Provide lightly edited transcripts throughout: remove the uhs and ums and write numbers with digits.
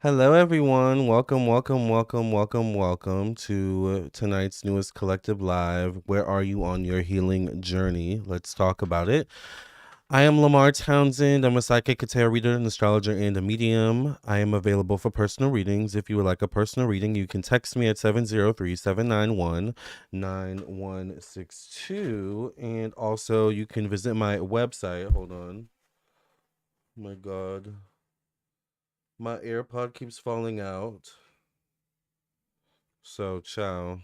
Hello, everyone. Welcome to tonight's newest collective live. Where are you on your healing journey? Let's talk about it. I am Lamarr Townsend. I'm a psychic, tarot reader, an astrologer, and a medium. I am available for personal readings. If you would like a personal reading, you can text me at 703-791-9162. And also, you can visit my website. Hold on. Oh my God. My AirPod keeps falling out. So, ciao.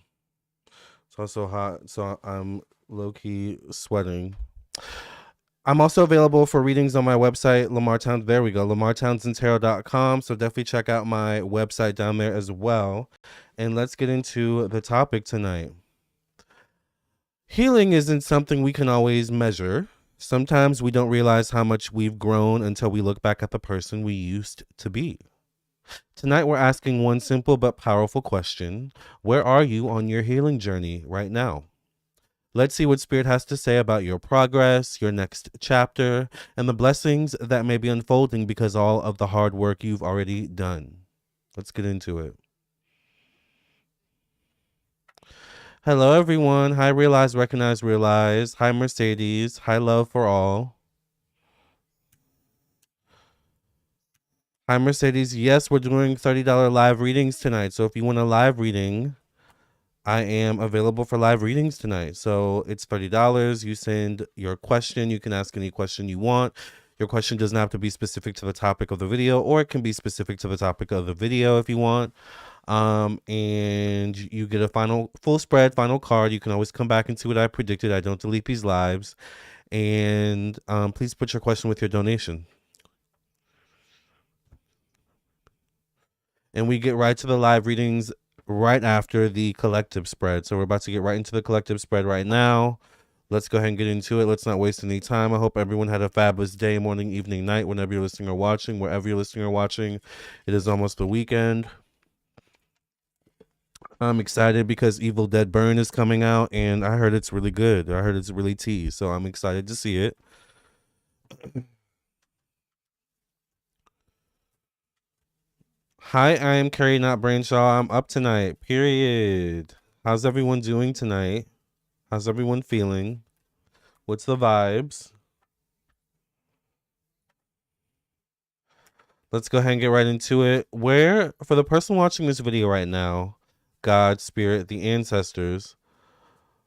It's also hot, so I'm low-key sweating. I'm also available for readings on my website, Lamarr Townsend. There we go, LamarrTownsendTarot.com. So definitely check out my website down there as well. And let's get into the topic tonight. Healing isn't something we can always measure. Sometimes we don't realize how much we've grown until we look back at the person we used to be. Tonight, we're asking one simple but powerful question. Where are you on your healing journey right now? Let's see what Spirit has to say about your progress, your next chapter, and the blessings that may be unfolding because all of the hard work you've already done. Let's get into it. Hello, everyone. Hi, Realize, Recognize, Realize. Hi, Mercedes. Hi, Love for All. Hi, Mercedes. Yes, we're doing $30 live readings tonight. So if you want a live reading, I am available for live readings tonight. So it's $30. You send your question. You can ask any question you want. Your question doesn't have to be specific to the topic of the video, or it can be specific to the topic of the video if you want. And you get a full spread, final card. You can always come back and see what I predicted. I don't delete these lives. And please put your question with your donation. And we get right to the live readings right after the collective spread. So we're about to get right into the collective spread right now. Let's go ahead and get into it. Let's not waste any time. I hope everyone had a fabulous day, morning, evening, night, whenever you're listening or watching, wherever you're listening or watching. It is almost the weekend. I'm excited because Evil Dead Burn is coming out, and I heard it's really good. I heard it's really tea, so I'm excited to see it. Hi, I am Carrie, not Brainshaw. I'm up tonight, period. How's everyone doing tonight? How's everyone feeling? What's the vibes? Let's go ahead and get right into it. Where, for the person watching this video right now, God, Spirit, the ancestors,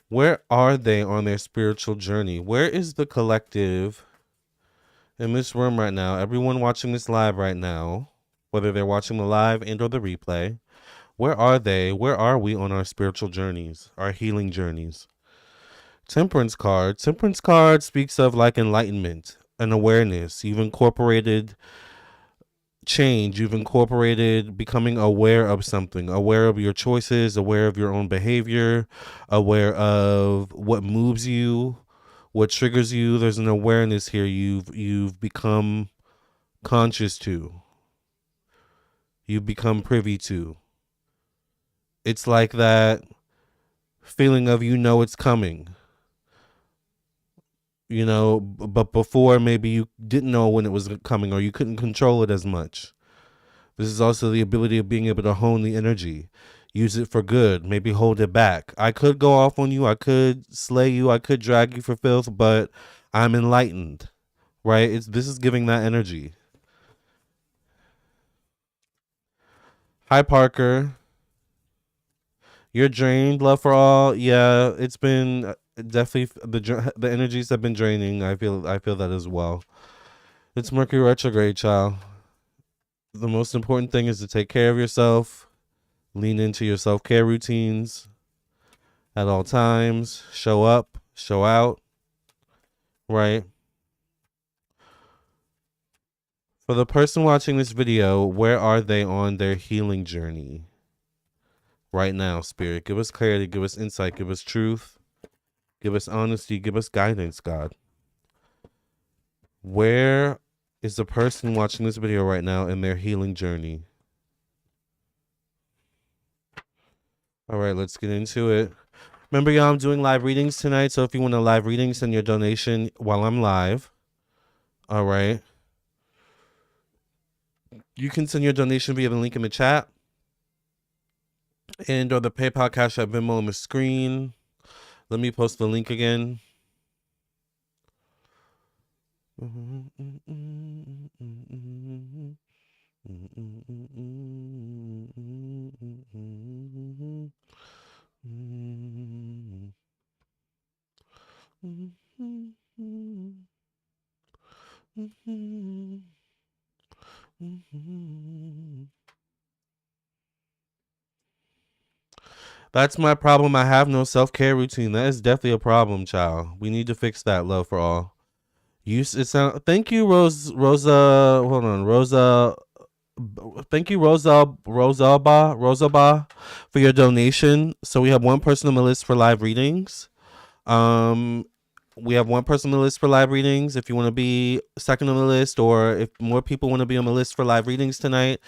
where are they on their spiritual journey? Where is the collective in this room right now? Everyone watching this live right now, whether they're watching the live and or the replay, where are they? Where are we on our spiritual journeys, our healing journeys? Temperance card. Temperance card speaks of like enlightenment and awareness. You've incorporated change. You've incorporated becoming aware of something, aware of your choices, aware of your own behavior, aware of what moves you, what triggers you. There's an awareness here you've become conscious to. You've become privy to. It's like that feeling of it's coming. But before maybe you didn't know when it was coming, or you couldn't control it as much. This is also the ability of being able to hone the energy, use it for good, maybe hold it back. I could go off on you, I could slay you, I could drag you for filth, but I'm enlightened, right? This is giving that energy. Hi, Parker. You're drained, love for all. Yeah, it's been definitely the energies have been draining. I feel that as well. It's Mercury retrograde, child. The most important thing is to take care of yourself, lean into your self-care routines at all times, show up, show out, right? For the person watching this video, where are they on their healing journey right now, Spirit? Give us clarity, give us insight, give us truth, give us honesty, give us guidance, God. Where is the person watching this video right now in their healing journey? All right, let's get into it. Remember, y'all, I'm doing live readings tonight, so if you want a live reading, send your donation while I'm live. All right. You can send your donation via the link in the chat and or the PayPal, Cash App, Venmo on the screen. Let me post the link again. That's my problem. I have no self-care routine. That is definitely a problem, child. We need to fix that. Love for all. Thank you, Rosa. Hold on, Rosa. Thank you, Rosaba, for your donation. So we have one person on the list for live readings. We have one person on the list for live readings. If you want to be second on the list, or if more people want to be on the list for live readings tonight,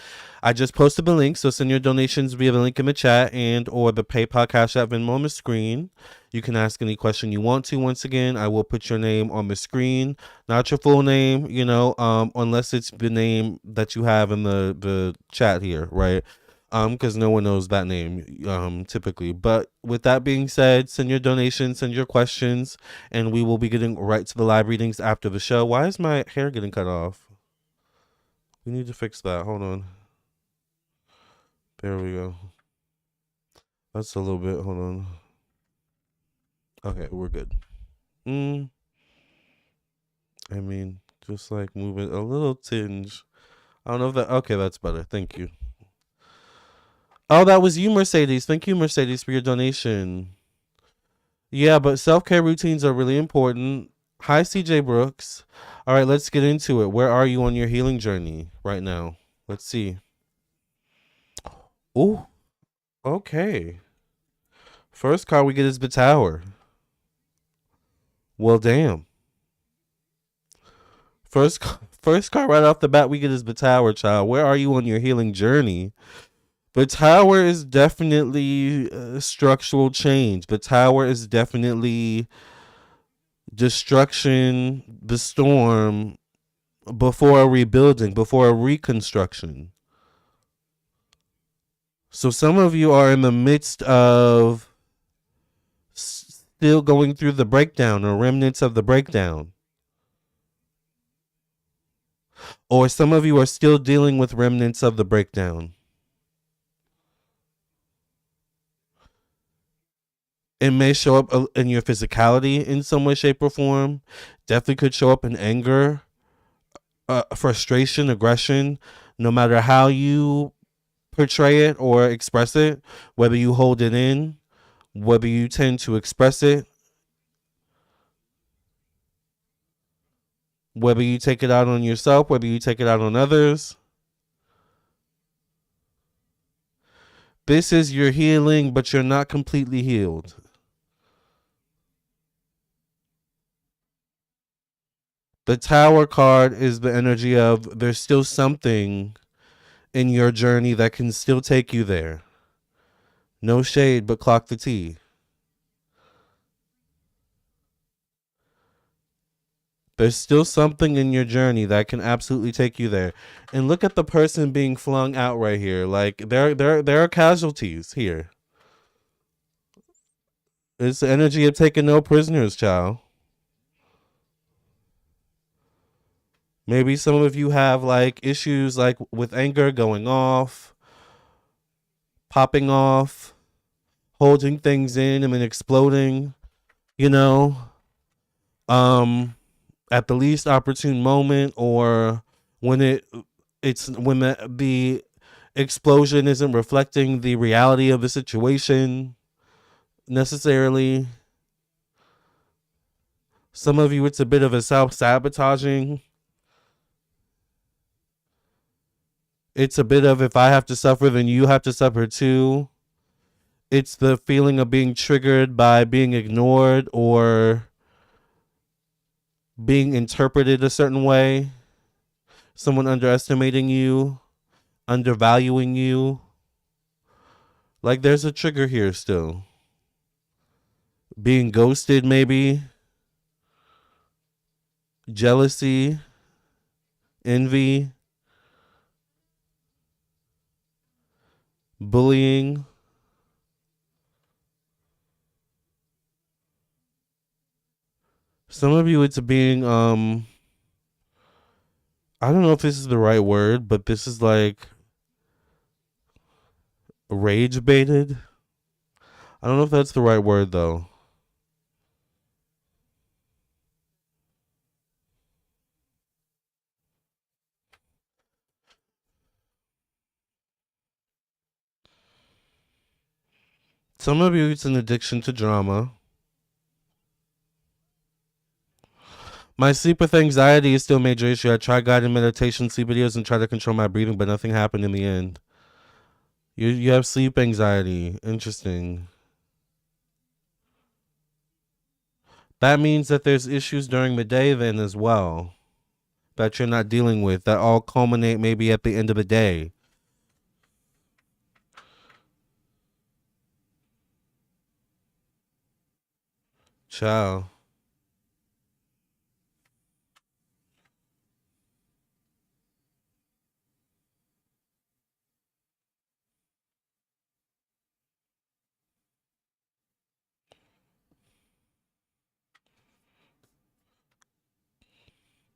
I just posted the link. So send your donations via the link in the chat and or the PayPal, Cash App, Venmo on the screen. You can ask any question you want to. Once again, I will put your name on the screen, not your full name, unless it's the name that you have in the chat here, right? Because no one knows that name, typically. But with that being said, send your donations, send your questions, and we will be getting right to the live readings after the show. Why is my hair getting cut off? We need to fix that. Hold on. There we go. That's a little bit. Hold on. Okay, we're good. I mean, just like move it a little tinge. I don't know if that. Okay, that's better. Thank you. Oh, that was you, Mercedes. Thank you, Mercedes, for your donation. Yeah, but self-care routines are really important. Hi, CJ Brooks. All right, let's get into it. Where are you on your healing journey right now? Let's see. Oh, okay. First card we get is the Tower. Well, damn. First card right off the bat we get is the Tower, child. Where are you on your healing journey? The Tower is definitely structural change. The Tower is definitely destruction, the storm, before a rebuilding, before a reconstruction. So some of you are in the midst of still going through the breakdown or remnants of the breakdown. Or some of you are still dealing with remnants of the breakdown. It may show up in your physicality in some way, shape, or form. Definitely could show up in anger, frustration, aggression, no matter how you portray it or express it, whether you hold it in, whether you tend to express it, whether you take it out on yourself, whether you take it out on others. This is your healing, but you're not completely healed. The Tower card is the energy of there's still something in your journey that can still take you there. No shade, but clock the T. There's still something in your journey that can absolutely take you there. And look at the person being flung out right here. Like there are casualties here. It's the energy of taking no prisoners, child. Maybe some of you have like issues like with anger going off, popping off, holding things in and then exploding, at the least opportune moment, or when when the explosion isn't reflecting the reality of the situation necessarily. Some of you, it's a bit of a self-sabotaging. It's a bit of, if I have to suffer, then you have to suffer too. It's the feeling of being triggered by being ignored or being interpreted a certain way. Someone underestimating you, undervaluing you. Like there's a trigger here still. Being ghosted, maybe. Jealousy, envy. bullying. Some of you, it's being I don't know if this is the right word, but this is like rage baited. I don't know if that's the right word though. Some of you, it's an addiction to drama. My sleep with anxiety is still a major issue. I tried guided meditation, sleep videos, and tried to control my breathing, but nothing happened in the end. You have sleep anxiety. Interesting. That means that there's issues during the day then as well that you're not dealing with that all culminate maybe at the end of the day. Ciao.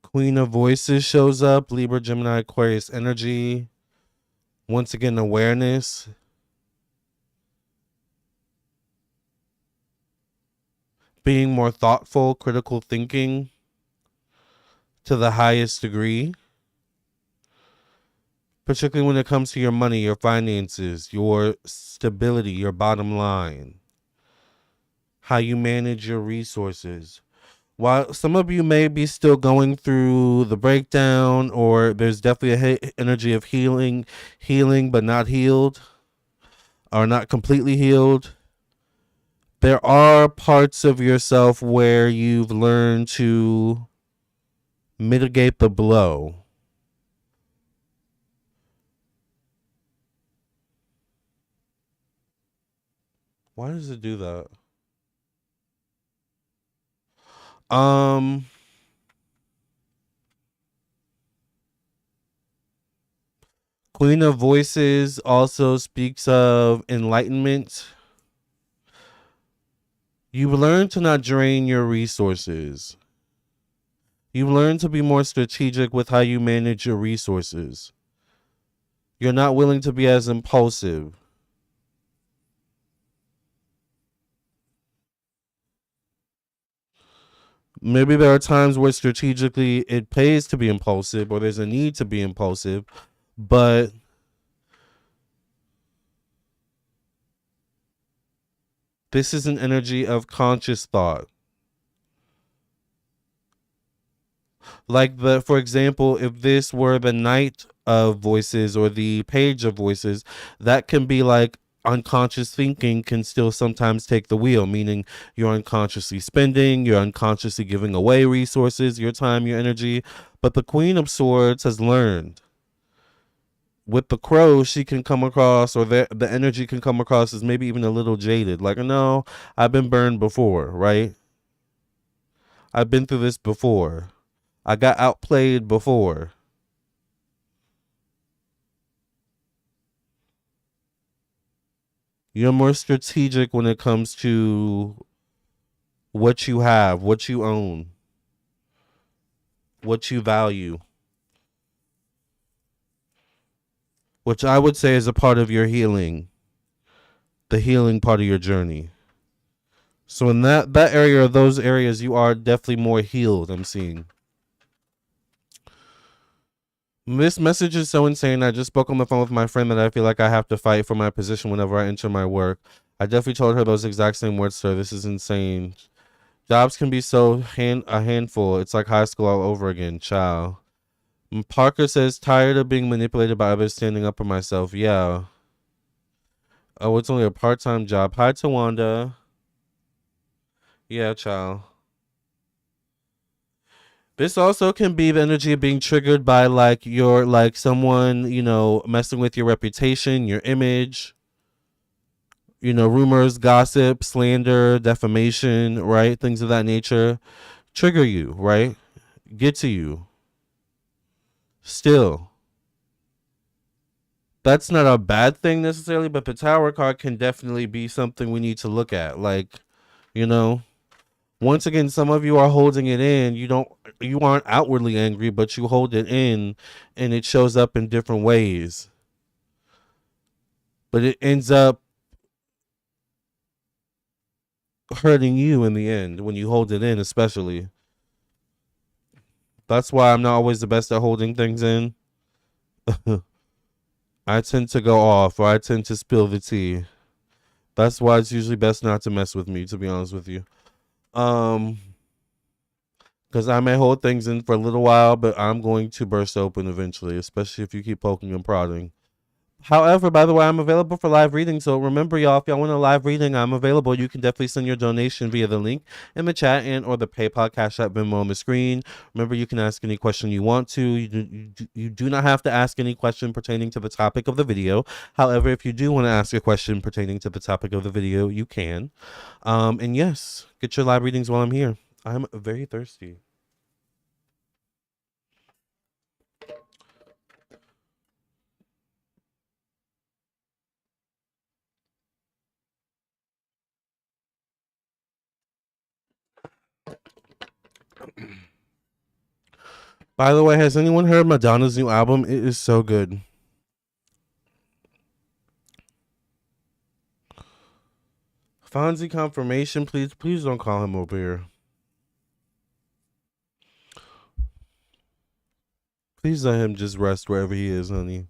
Queen of Voices shows up. Libra, Gemini, Aquarius energy. Once again, awareness. Being more thoughtful, critical thinking to the highest degree. Particularly when it comes to your money, your finances, your stability, your bottom line. How you manage your resources. While some of you may be still going through the breakdown, or there's definitely a energy of healing but not healed, or not completely healed, there are parts of yourself where you've learned to mitigate the blow. Why does it do that? Queen of Voices also speaks of enlightenment. You've learned to not drain your resources. You've learned to be more strategic with how you manage your resources. You're not willing to be as impulsive. Maybe there are times where strategically it pays to be impulsive, or there's a need to be impulsive, but this is an energy of conscious thought. Like for example, if this were the Knight of Voices or the Page of Voices, that can be like unconscious thinking can still sometimes take the wheel, meaning you're unconsciously spending, you're unconsciously giving away resources, your time, your energy. But the Queen of Swords has learned. With the Crow, she can come across, or the energy can come across as maybe even a little jaded. Like, no, I've been burned before, right? I've been through this before. I got outplayed before. You're more strategic when it comes to what you have, what you own, what you value, which I would say is a part of your healing, the healing part of your journey. So in that area, or those areas, you are definitely more healed, I'm seeing. This message is so insane. I just spoke on the phone with my friend that I feel like I have to fight for my position whenever I enter my work. I definitely told her those exact same words, sir. This is insane. Jobs can be so a handful. It's like high school all over again. Ciao. Parker says, tired of being manipulated by others, standing up for myself. Yeah. Oh, it's only a part-time job. Hi, Tawanda. Yeah, ciao. This also can be the energy of being triggered by like your like someone, messing with your reputation, your image, rumors, gossip, slander, defamation, right? Things of that nature trigger you, right? Get to you. Still. That's not a bad thing necessarily, but the Tower card can definitely be something we need to look at. Like, you know, once again, some of you are holding it in. You aren't outwardly angry, but you hold it in, and it shows up in different ways. But it ends up hurting you in the end when you hold it in, especially. That's why I'm not always the best at holding things in. I tend to go off, or I tend to spill the tea. That's why it's usually best not to mess with me, to be honest with you. Um, because I may hold things in for a little while, but I'm going to burst open eventually, especially if you keep poking and prodding. However, by the way, I'm available for live reading. So remember, y'all, if y'all want a live reading, I'm available. You can definitely send your donation via the link in the chat and or the PayPal, Cash App, Venmo on the screen. Remember, you can ask any question you want to. You do not have to ask any question pertaining to the topic of the video. However, if you do want to ask a question pertaining to the topic of the video, you can. And yes, get your live readings while I'm here. I'm very thirsty. By the way, has anyone heard Madonna's new album? It is so good. Fonzie confirmation, please. Please don't call him over here. Please let him just rest wherever he is, honey.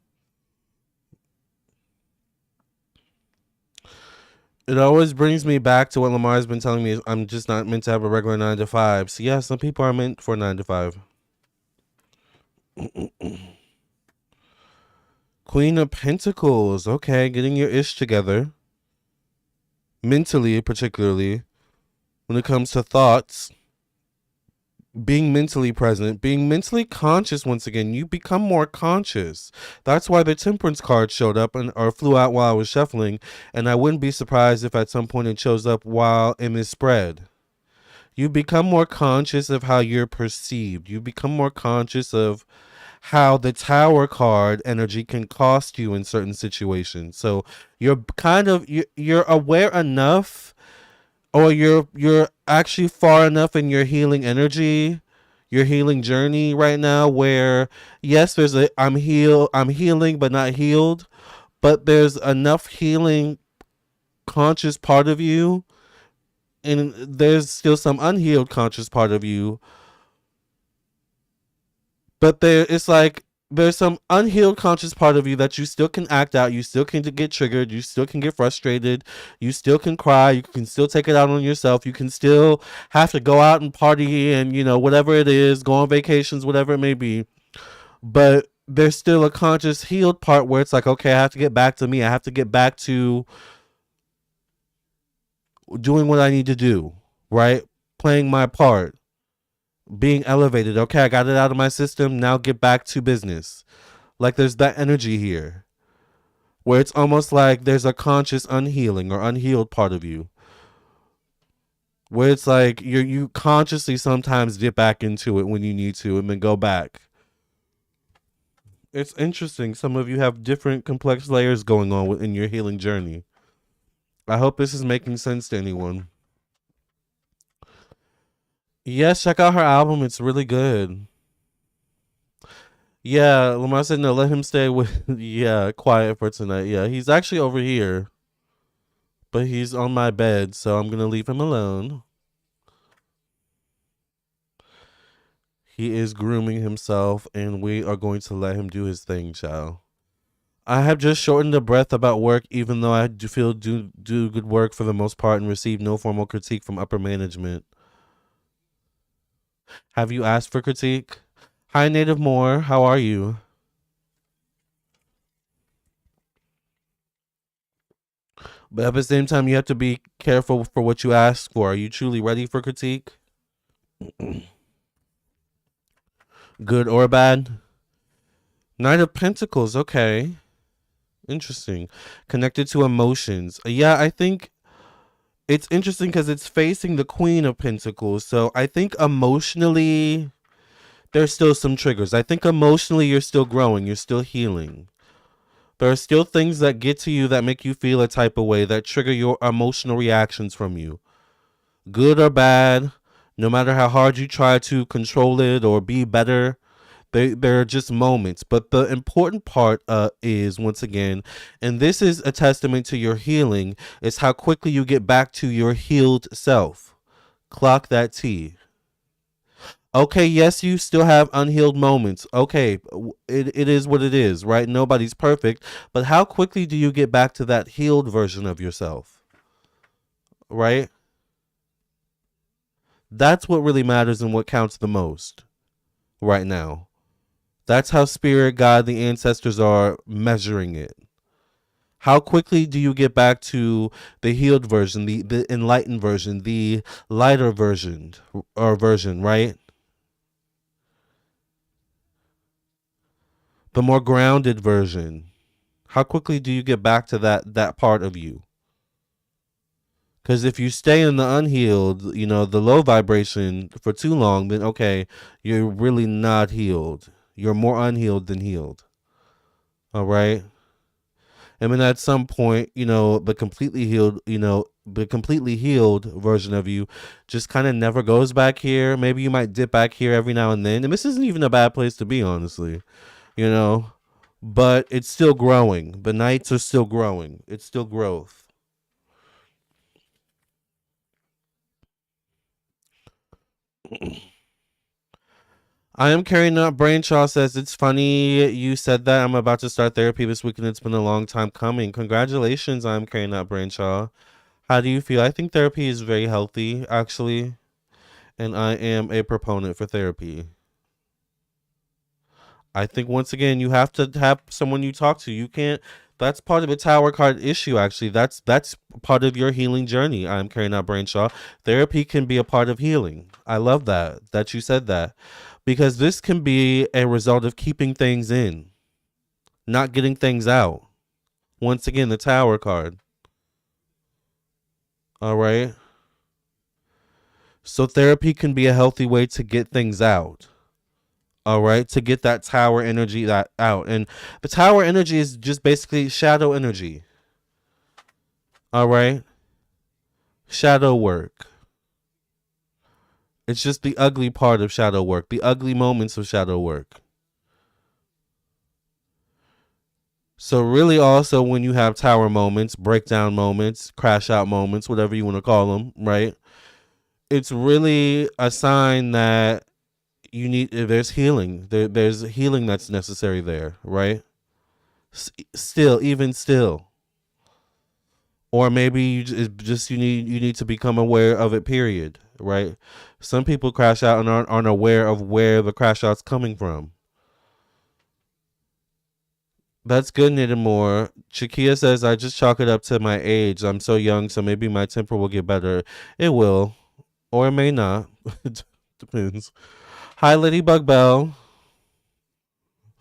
It always brings me back to what Lamar's been telling me. I'm just not meant to have a regular 9 to 5. So yeah, some people are meant for 9 to 5. Queen of Pentacles. Okay, getting your ish together. Mentally, particularly. When it comes to thoughts. Being mentally present, being mentally conscious once again. You become more conscious. That's why the Temperance card showed up or flew out while I was shuffling, and I wouldn't be surprised if at some point it shows up while in this spread. You become more conscious of how you're perceived. You become more conscious of how the Tower card energy can cost you in certain situations. So you're you're aware enough, or you're actually far enough in your healing energy, your healing journey right now, where yes, there's a I'm healing but not healed, but there's enough healing conscious part of you, and there's still some unhealed conscious part of you, but it's like there's some unhealed conscious part of you that you still can act out. You still can get triggered. You still can get frustrated. You still can cry. You can still take it out on yourself. You can still have to go out and party and, whatever it is, go on vacations, whatever it may be. But there's still a conscious healed part where it's like, okay, I have to get back to me. I have to get back to doing what I need to do, right? Playing my part, being elevated. Okay, I got it out of my system. Now get back to business. Like there's that energy here where it's almost like there's a conscious unhealing or unhealed part of you, where it's like you consciously sometimes dip back into it when you need to and then go back. It's interesting. Some of you have different complex layers going on in your healing journey. I hope this is making sense to anyone. Yes, check out her album. It's really good. Yeah, Lamarr said no, let him stay with quiet for tonight. Yeah, he's actually over here, but he's on my bed, so I'm gonna leave him alone. He is grooming himself, and we are going to let him do his thing, child. I have just shortened the breath about work, even though I do good work for the most part and receive no formal critique from upper management. Have you asked for critique? Hi, Native Moore. How are you? But at the same time, you have to be careful for what you ask for. Are you truly ready for critique? Good or bad? Knight of Pentacles. Okay. Interesting. Connected to emotions. Yeah, I think it's interesting because it's facing the Queen of Pentacles. So I think emotionally, there's still some triggers. I think emotionally, you're still growing. You're still healing. There are still things that get to you that make you feel a type of way, that trigger your emotional reactions from you. Good or bad, no matter how hard you try to control it or be better, they're just moments. But the important part is, once again, and this is a testament to your healing, is how quickly you get back to your healed self. Clock that T. Okay, yes, you still have unhealed moments. Okay, it is what it is, right? Nobody's perfect. But how quickly do you get back to that healed version of yourself, right? That's what really matters and what counts the most right now. That's how spirit, God, the ancestors are measuring it. How quickly do you get back to the healed version, the enlightened version, the lighter version or version, right? The more grounded version. How quickly do you get back to that part of you? Because if you stay in the unhealed, the low vibration for too long, then okay, you're really not healed. You're more unhealed than healed. All right. And then at some point, the completely healed version of you just kind of never goes back here. Maybe you might dip back here every now and then. And this isn't even a bad place to be, honestly, you know, but it's still growing. The nights are still growing. It's still growth. I am carrying up. Brainshaw says, it's funny you said that. I'm about to start therapy this week and it's been a long time coming. Congratulations, I'm carrying up. Brainshaw. How do you feel? I think therapy is very healthy, actually. And I am a proponent for therapy. I think, once again, you have to have someone you talk to. You can't. That's part of the tower card issue. Actually, that's part of your healing journey. I'm carrying out Brainshaw. Therapy can be a part of healing. I love that you said that, because this can be a result of keeping things in, not getting things out. Once again, the tower card. All right. So therapy can be a healthy way to get things out. All right, to get that tower energy that out. And the tower energy is just basically shadow energy. All right, shadow work. It's just the ugly part of shadow work, the ugly moments of shadow work. So really, also, when you have tower moments, breakdown moments, crash out moments, whatever you want to call them, right? It's really a sign that there's healing. There's healing that's necessary there, right? Even still. Or maybe you need to become aware of it, period, right? Some people crash out and aren't aware of where the crash out's coming from. That's good, Nidamore. Chikia says, I just chalk it up to my age. I'm so young, so maybe my temper will get better. It will. Or it may not. Depends. Hi, Ladybug Bell.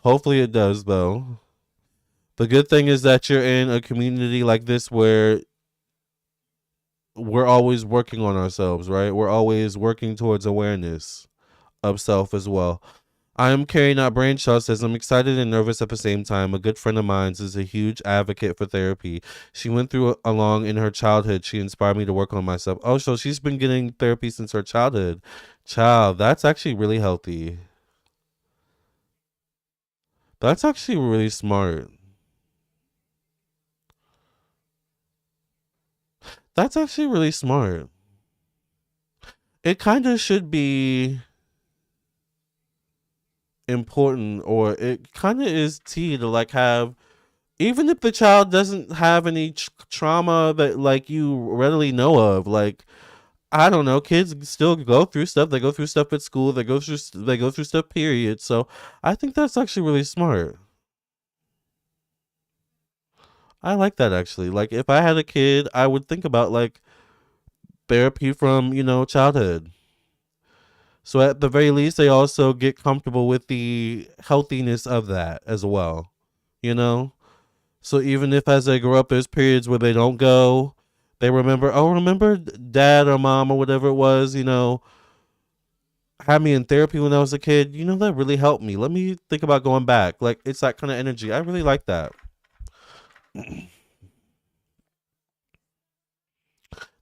Hopefully it does, though. The good thing is that you're in a community like this where we're always working on ourselves, right? We're always working towards awareness of self as well. I am carrying out. Brainshaw says, I'm excited and nervous at the same time. A good friend of mine is a huge advocate for therapy. She went through along in her childhood. She inspired me to work on myself. Oh, so she's been getting therapy since her childhood. Child, that's actually really healthy. That's actually really smart. That's actually really smart. It kind of should be important, or it kind of is tea to like have, even if the child doesn't have any trauma that like you readily know of, like, I don't know, kids still go through stuff. They go through stuff at school. They go through stuff, period. So I think that's actually really smart. I like that, actually. Like, if I had a kid, I would think about like therapy from, childhood. So at the very least, they also get comfortable with the healthiness of that as well, you know? So even if as they grow up, there's periods where they don't go, they remember dad or mom or whatever it was, had me in therapy when I was a kid. That really helped me. Let me think about going back. Like, it's that kind of energy. I really like that.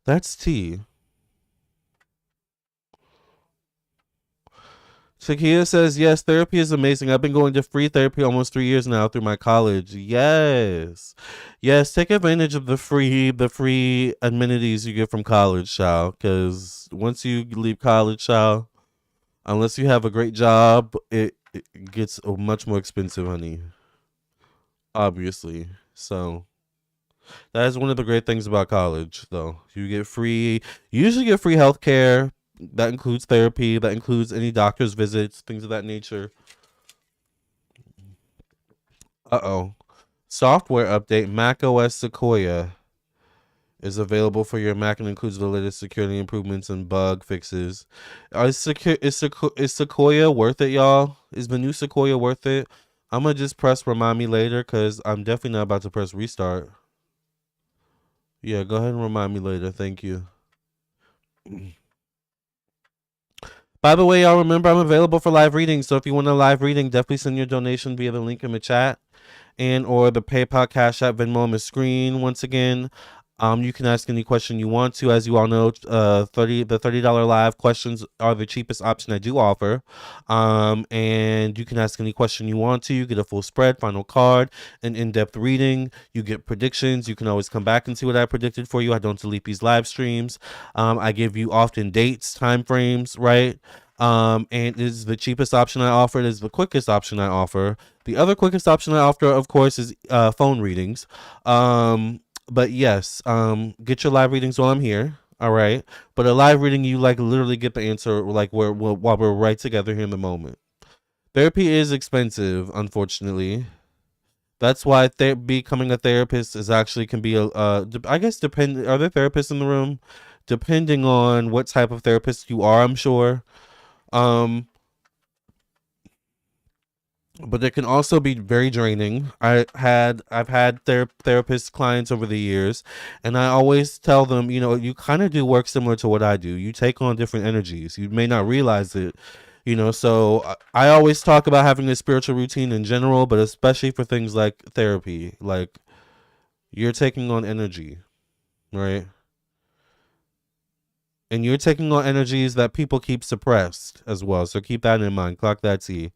That's tea. Shakia says, yes, therapy is amazing. I've been going to free therapy almost 3 years now through my college. Yes. Yes, take advantage of the free amenities you get from college, child. Because once you leave college, child, unless you have a great job, it gets much more expensive, honey. Obviously. So that is one of the great things about college, though. You usually get free health care. That includes therapy. That includes any doctor's visits, things of that nature. Uh-oh. Software update. Mac OS Sequoia is available for your Mac and includes the latest security improvements and bug fixes. Is Sequoia worth it, y'all? Is the new Sequoia worth it? I'm gonna just press remind me later because I'm definitely not about to press restart. Yeah, go ahead and remind me later. Thank you. By the way, y'all remember I'm available for live readings. So if you want a live reading, definitely send your donation via the link in the chat and or the PayPal, Cash App, Venmo on the screen. Once again, you can ask any question you want to. As you all know, $30 live questions are the cheapest option I do offer. And you can ask any question you want to. You get a full spread, final card, an in-depth reading. You get predictions. You can always come back and see what I predicted for you. I don't delete these live streams. I give you often dates, time frames, right? And it is the cheapest option I offer. It is the quickest option I offer. The other quickest option I offer, of course, is phone readings. But yes, get your live readings while I'm here. All right. But a live reading, you like literally get the answer like while we're right together here in the moment. Therapy is expensive, unfortunately. That's why becoming a therapist is actually can be I guess depend. Are there therapists in the room? Depending on what type of therapist you are, I'm sure. Um, but it can also be very draining. I've had therapist clients over the years, and I always tell them, you kind of do work similar to what I do. You take on different energies. You may not realize it, So I always talk about having a spiritual routine in general, but especially for things like therapy, like you're taking on energy, right? And you're taking on energies that people keep suppressed as well. So keep that in mind. Clock that T.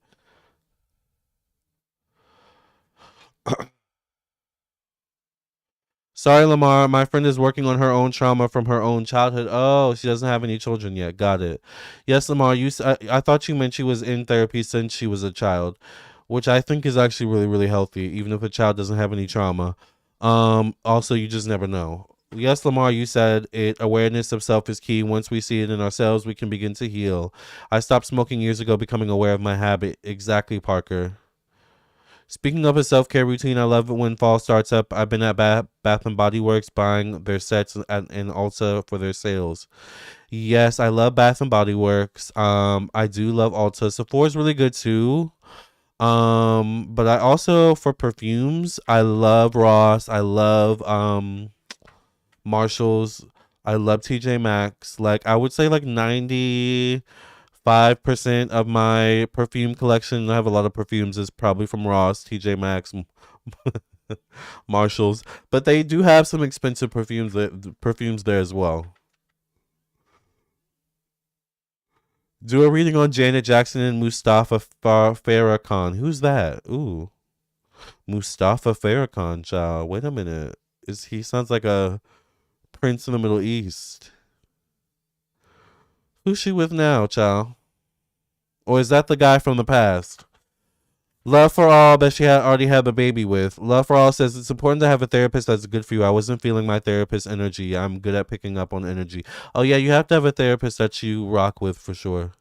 Sorry, Lamar. My friend is working on her own trauma from her own childhood. Oh, she doesn't have any children yet. Got it. Yes, Lamar. I thought you meant she was in therapy since she was a child, which I think is actually really, really healthy, even if a child doesn't have any trauma. Also, you just never know. Yes, Lamar, you said it. Awareness of self is key. Once we see it in ourselves, we can begin to heal. I stopped smoking years ago, becoming aware of my habit. Exactly, Parker. Speaking of a self-care routine, I love it when fall starts up. I've been at Bath and Body Works buying their sets in Ulta for their sales. Yes, I love Bath and Body Works. I do love Ulta. Sephora is really good too. But I also for perfumes, I love Ross. I love Marshalls. I love TJ Maxx. Like I would say like 95% of my perfume collection, I have a lot of perfumes, is probably from Ross, TJ Maxx, Marshalls, but they do have some expensive perfumes there as well. Do a reading on Janet Jackson and Mustafa Farrakhan. Who's that? Ooh, Mustafa Farrakhan, child. Wait a minute. Is he sounds like a prince in the Middle East? Who's she with now, child? Or is that the guy from the past? Love for All that she had already had the baby with. Love for All says it's important to have a therapist that's good for you. I wasn't feeling my therapist's energy. I'm good at picking up on energy. Oh yeah, you have to have a therapist that you rock with for sure.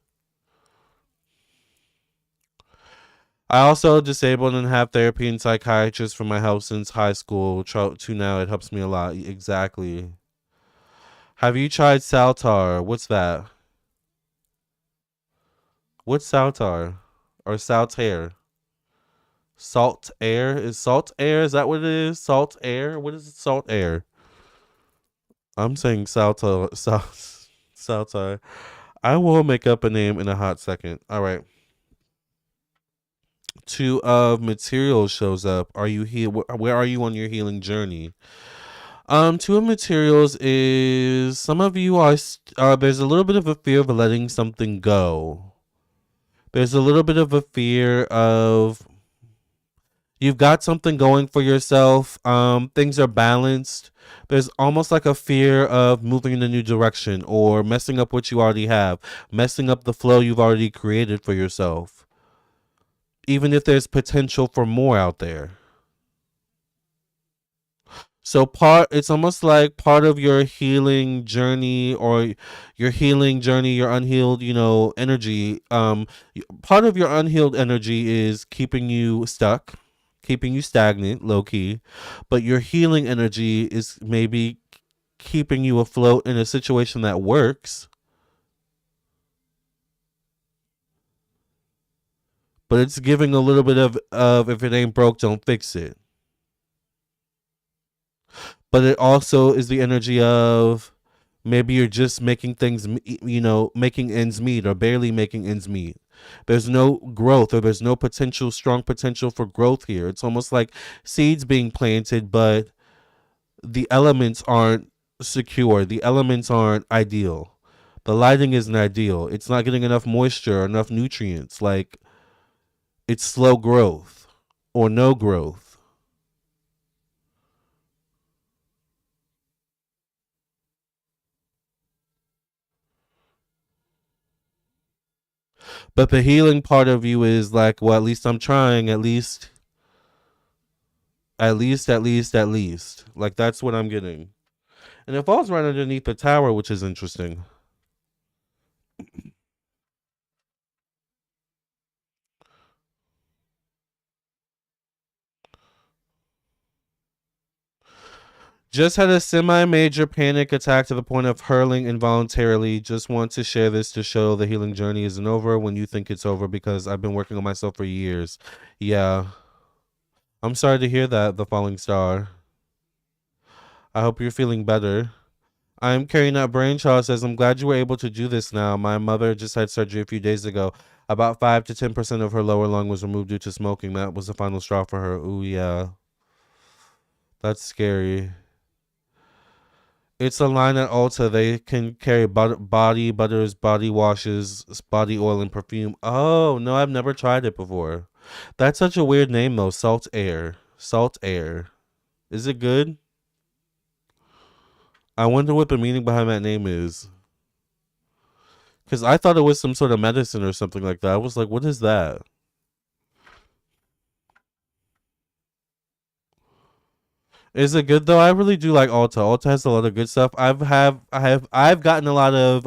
I also disabled and have therapy and psychiatrist for my health since high school to now. It helps me a lot. Exactly. Have you tried Saltar? What's that? What's Saltar? Or Saltair? Salt air? Is salt air? Is that what it is? Salt air? What is it? Salt air? I'm saying Saltar. I will make up a name in a hot second. All right. Two of materials shows up. Are you here? Where are you on your healing journey? Two of materials is some of you are. There's a little bit of a fear of letting something go. There's a little bit of a fear of you've got something going for yourself. Things are balanced. There's almost like a fear of moving in a new direction or messing up what you already have, messing up the flow you've already created for yourself. Even if there's potential for more out there. So it's almost like part of your healing journey or your healing journey, your unhealed, energy. Part of your unhealed energy is keeping you stuck, keeping you stagnant, low key, but your healing energy is maybe keeping you afloat in a situation that works, but it's giving a little bit of if it ain't broke, don't fix it. But it also is the energy of maybe you're just making things, making ends meet or barely making ends meet. There's no growth or there's no strong potential for growth here. It's almost like seeds being planted, but the elements aren't secure. The elements aren't ideal. The lighting isn't ideal. It's not getting enough moisture or enough nutrients. Like, it's slow growth or no growth. But the healing part of you is like, well, at least I'm trying. At least. Like, that's what I'm getting. And it falls right underneath the tower, which is interesting. Just had a semi-major panic attack to the point of hurling involuntarily. Just want to share this to show the healing journey isn't over when you think it's over because I've been working on myself for years. Yeah. I'm sorry to hear that, the falling star. I hope you're feeling better. I'm carrying out brainchild says, I'm glad you were able to do this now. My mother just had surgery a few days ago. About 5 to 10% of her lower lung was removed due to smoking. That was the final straw for her. Ooh, yeah. That's scary. It's a line at Ulta. They can carry body butters, body washes, body oil, and perfume. Oh, no, I've never tried it before. That's such a weird name, though. Salt Air. Salt Air. Is it good? I wonder what the meaning behind that name is. Because I thought it was some sort of medicine or something like that. I was like, what is that? Is it good though? I really do like Ulta. Ulta has a lot of good stuff. I've gotten a lot of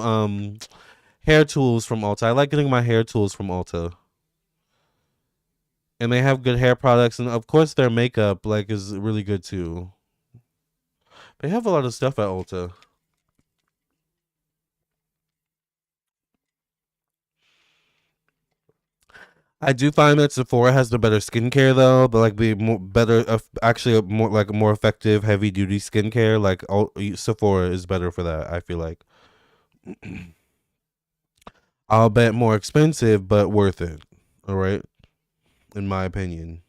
hair tools from Ulta. I like getting my hair tools from Ulta. And they have good hair products, and of course their makeup is really good too. They have a lot of stuff at Ulta. I do find that Sephora has the better skincare though, but the more better, actually a more effective heavy duty skincare. Sephora is better for that. I feel like. I'll bet more expensive, but worth it. All right, in my opinion.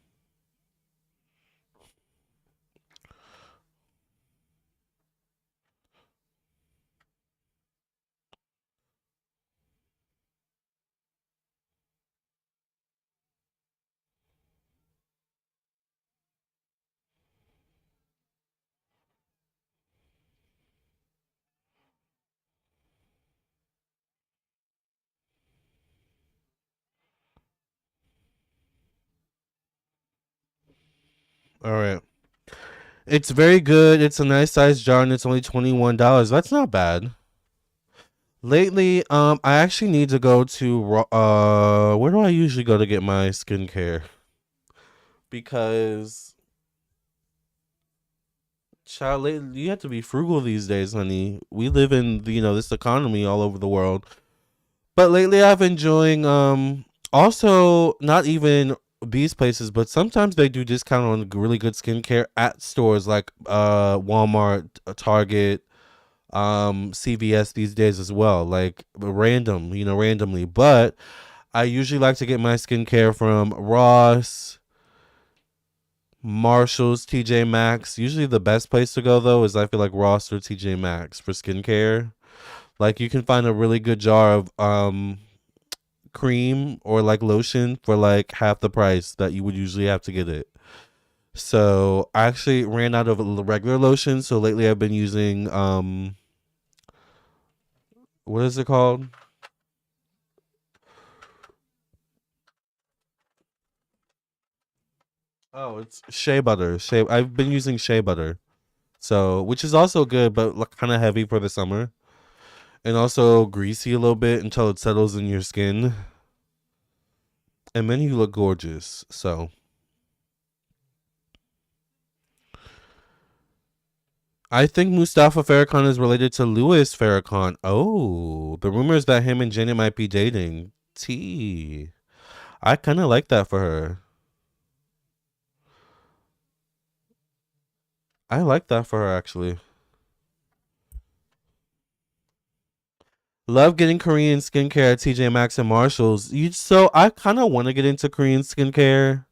All right. It's very good. It's a nice size jar, and it's only $21. That's not bad. Lately, I actually need to go to where do I usually go to get my skincare? Because child, you have to be frugal these days, honey. We live in this economy all over the world. But lately, I've been enjoying also not even these places, but sometimes they do discount on really good skincare at stores like Walmart, Target, CVS these days as well, randomly. But I usually like to get my skincare from Ross, Marshalls, TJ Maxx. Usually the best place to go though is I feel like Ross or TJ Maxx for skincare. Like you can find a really good jar of cream or like lotion for like half the price that you would usually have to get it. So I actually ran out of regular lotion, so lately I've been using what is it called? Oh, it's shea butter. Shea. I've been using shea butter, so which is also good, but kind of heavy for the summer, and also greasy a little bit until it settles in your skin, and then you look gorgeous. So I think Mustafa Farrakhan is related to Louis Farrakhan. Oh, the rumors that him and Janet might be dating. T. I kind of like that for her. I like that for her actually. Love getting Korean skincare at TJ Maxx and Marshalls. So I kind of want to get into Korean skincare,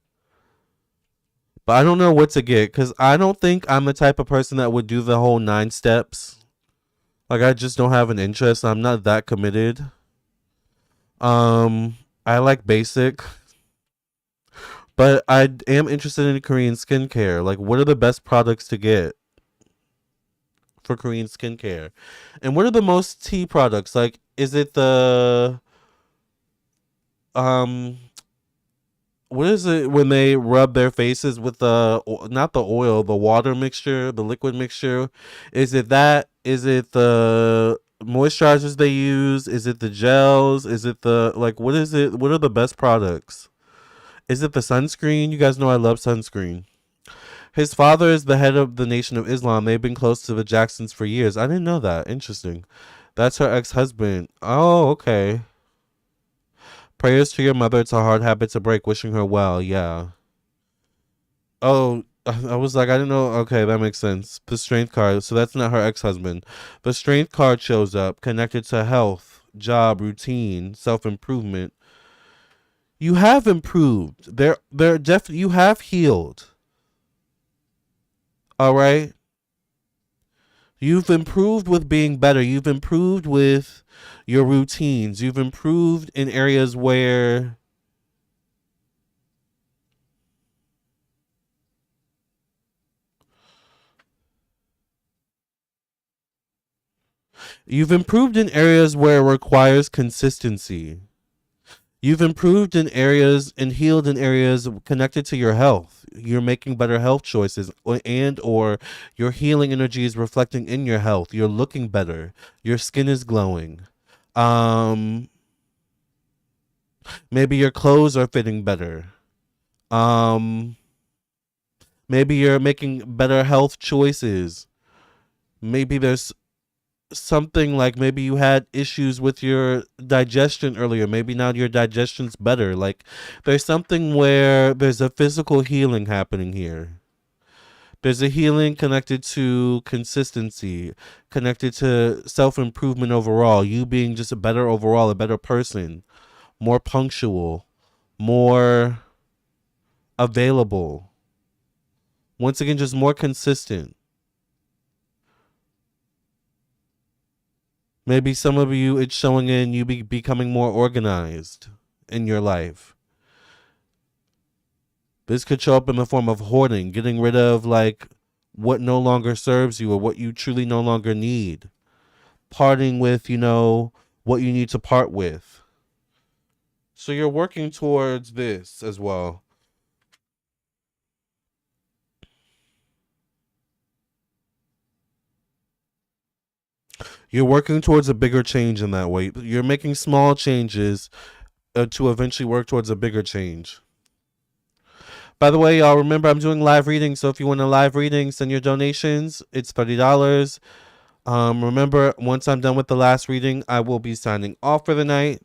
but I don't know what to get because I don't think I'm the type of person that would do the whole 9 steps. Like I just don't have an interest. I'm not that committed. I like basic, but I am interested in Korean skincare. Like, what are the best products to get for Korean skincare, and what are the most tea products? Like, is it the um what is it when they rub their faces with the not the oil, the water mixture, the liquid mixture? Is it that? Is it the moisturizers they use? Is it the gels? Is it the like what is it? What are the best products? Is it the sunscreen? You guys know I love sunscreen. His father is the head of the Nation of Islam. They've been close to the Jacksons for years. I didn't know that. Interesting. That's her ex-husband. Oh, okay. Prayers to your mother. It's a hard habit to break. Wishing her well. Yeah. Oh, I was like, I didn't know. Okay, that makes sense. The strength card. So that's not her ex-husband. The strength card shows up connected to health, job, routine, self-improvement. You have improved. They're definitely you have healed. All right. You've improved with being better. You've improved with your routines. You've improved in areas where it requires consistency. You've improved in areas and healed in areas connected to your health. You're making better health choices and or your healing energy is reflecting in your health. You're looking better. Your skin is glowing. Um Maybe your clothes are fitting better. Um Maybe you're making better health choices. Maybe there's something like maybe you had issues with your digestion earlier. Maybe now your digestion's better. Like there's something where there's a physical healing happening here. There's a healing connected to consistency, connected to self improvement overall. You being just a better overall, a better person, more punctual, more available. Once again, just more consistent. Maybe some of you, it's showing in you becoming more organized in your life. This could show up in the form of hoarding, getting rid of like what no longer serves you or what you truly no longer need. Parting with, what you need to part with. So you're working towards this as well. You're working towards a bigger change in that way. You're making small changes to eventually work towards a bigger change. By the way, y'all remember I'm doing live readings, so if you want a live reading, send your donations. It's $30. Remember, once I'm done with the last reading, I will be signing off for the night.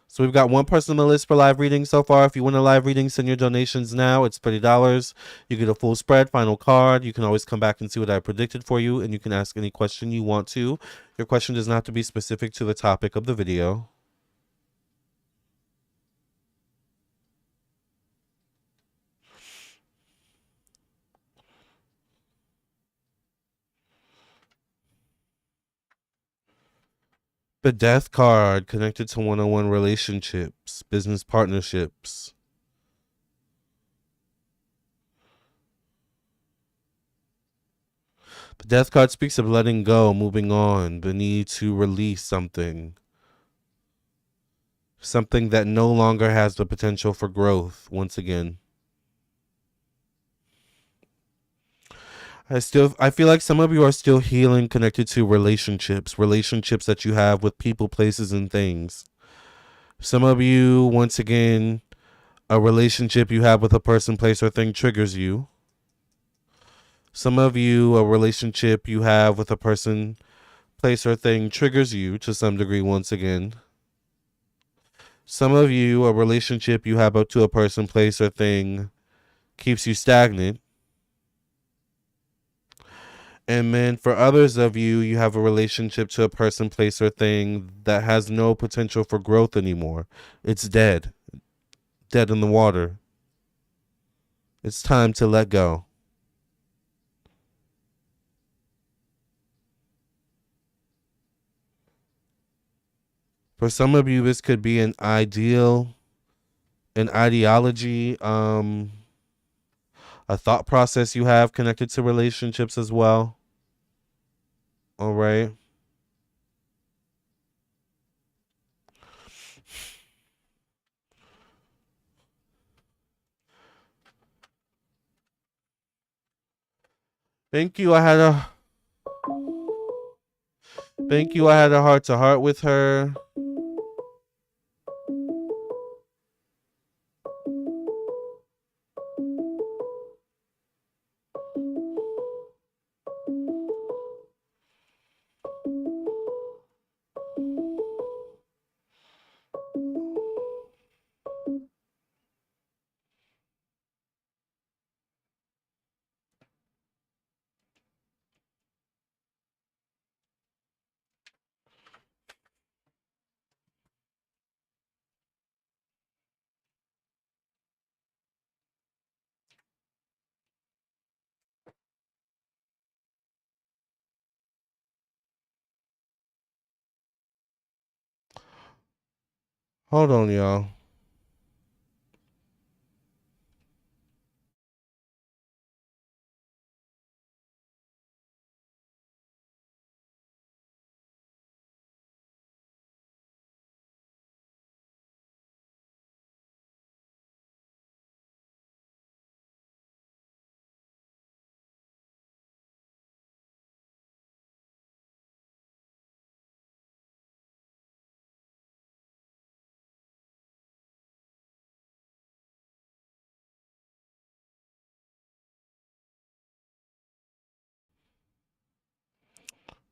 So we've got one person on the list for live reading so far. If you want a live reading, send your donations now. It's $30. You get a full spread, final card. You can always come back and see what I predicted for you, and you can ask any question you want to. Your question does not have to be specific to the topic of the video. The death card connected to one-on-one relationships, business partnerships. The death card speaks of letting go, moving on, the need to release something. Something that no longer has the potential for growth, once again. I feel like some of you are still healing connected to relationships that you have with people, places, and things. Some of you, once again, a relationship you have with a person, place, or thing triggers you. Some of you, a relationship you have with a person, place, or thing triggers you to some degree once again. Some of you, a relationship you have up to a person, place, or thing keeps you stagnant. And then for others of you, you have a relationship to a person, place, or thing that has no potential for growth anymore. It's dead. Dead in the water. It's time to let go. For some of you, this could be an ideology, a thought process you have connected to relationships as well. All right. Thank you. I had a heart to heart with her. Hold on, y'all.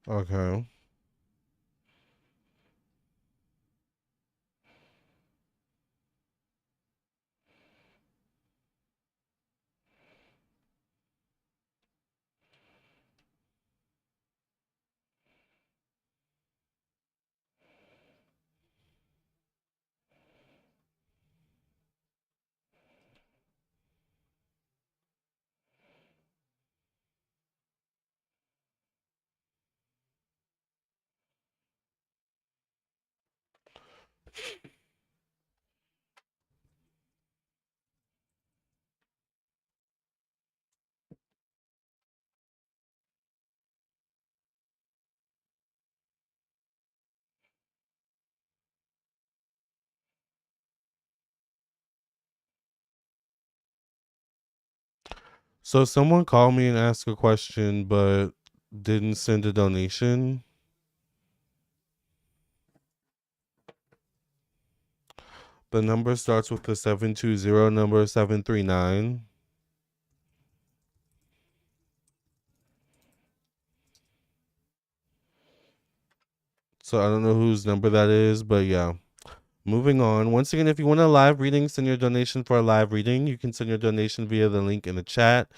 Okay. So someone called me and asked a question, but didn't send a donation. The number starts with the 720 number 739. So I don't know whose number that is, but yeah. Moving on. Once again, if you want a live reading, send your donation for a live reading. You can send your donation via the link in the chat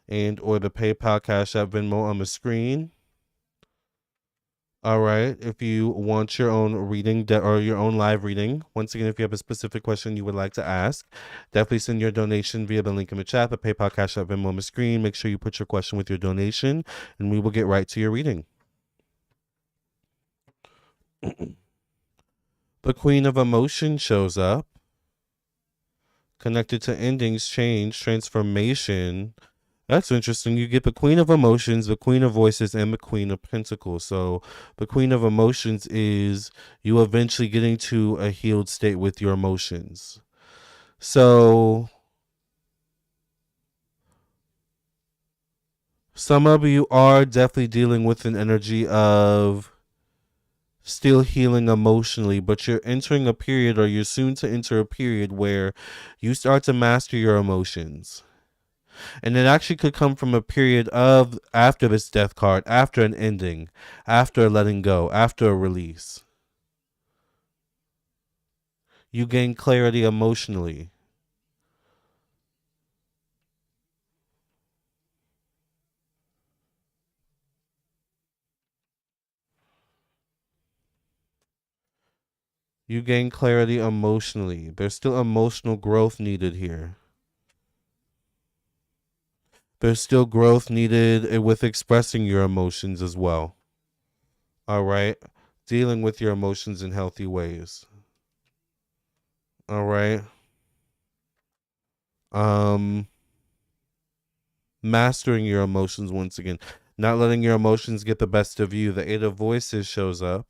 and or the PayPal, Cash App, Venmo on the screen. All right. If you want your own reading or your own live reading, once again, if you have a specific question you would like to ask, definitely send your donation via the link in the chat, the PayPal, Cash App, Venmo on the screen. Make sure you put your question with your donation, and we will get right to your reading. The Queen of Emotion shows up, connected to endings, change, transformation. That's interesting. You get the Queen of Emotions, the Queen of Voices, and the Queen of Pentacles. So the Queen of Emotions is you eventually getting to a healed state with your emotions. So some of you are definitely dealing with an energy of still healing emotionally, but you're entering a period, or you're soon to enter a period where you start to master your emotions. And it actually could come from a period of after this death card, after an ending, after letting go, after a release. You gain clarity emotionally. You gain clarity emotionally. There's still emotional growth needed here. There's still growth needed with expressing your emotions as well. All right. Dealing with your emotions in healthy ways. All right. Um, Mastering your emotions once again. Not letting your emotions get the best of you. The Eight of Voices shows up.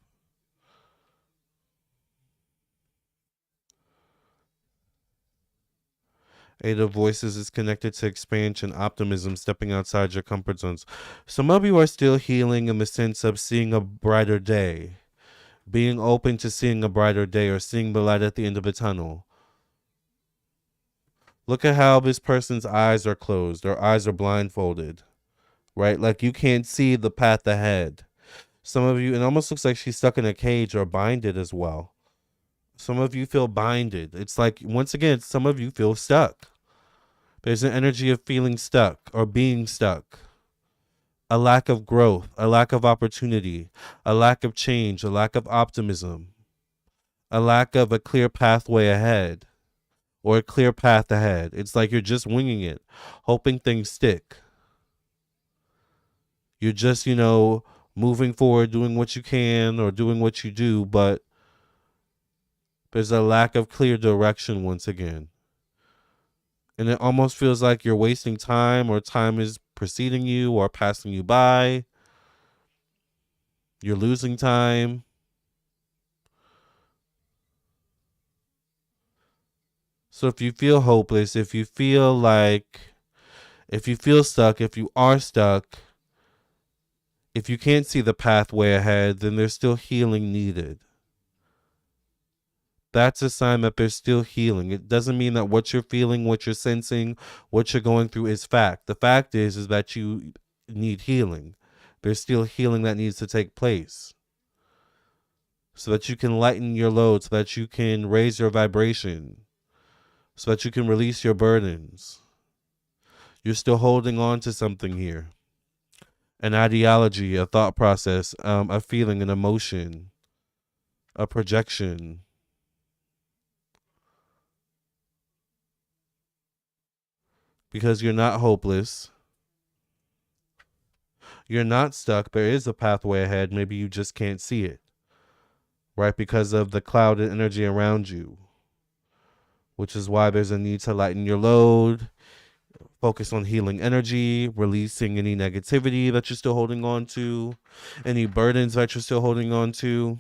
Eight of Voices is connected to expansion, optimism, stepping outside your comfort zones. Some of you are still healing in the sense of seeing a brighter day, being open to seeing a brighter day, or seeing the light at the end of the tunnel. Look at how this person's eyes are closed, their eyes are blindfolded, right? Like you can't see the path ahead. Some of you, it almost looks like she's stuck in a cage or binded as well. Some of you feel binded. It's like, once again, some of you feel stuck. There's an energy of feeling stuck or being stuck. A lack of growth, a lack of opportunity, a lack of change, a lack of optimism, a lack of a clear pathway ahead or a clear path ahead. It's like you're just winging it, hoping things stick. You're just, moving forward, doing what you can or doing what you do, but there's a lack of clear direction once again. And it almost feels like you're wasting time, or time is preceding you or passing you by. You're losing time. So if you feel hopeless, if you feel stuck, if you are stuck, if you can't see the pathway ahead, then there's still healing needed. That's a sign that there's still healing. It doesn't mean that what you're feeling, what you're sensing, what you're going through is fact. The fact is that you need healing. There's still healing that needs to take place, so that you can lighten your load, so that you can raise your vibration, so that you can release your burdens. You're still holding on to something here. An ideology, a thought process, a feeling, an emotion, a projection. Because you're not hopeless. You're not stuck. There is a pathway ahead. Maybe you just can't see it, right? Because of the clouded energy around you, which is why there's a need to lighten your load, focus on healing energy, releasing any negativity that you're still holding on to, any burdens that you're still holding on to.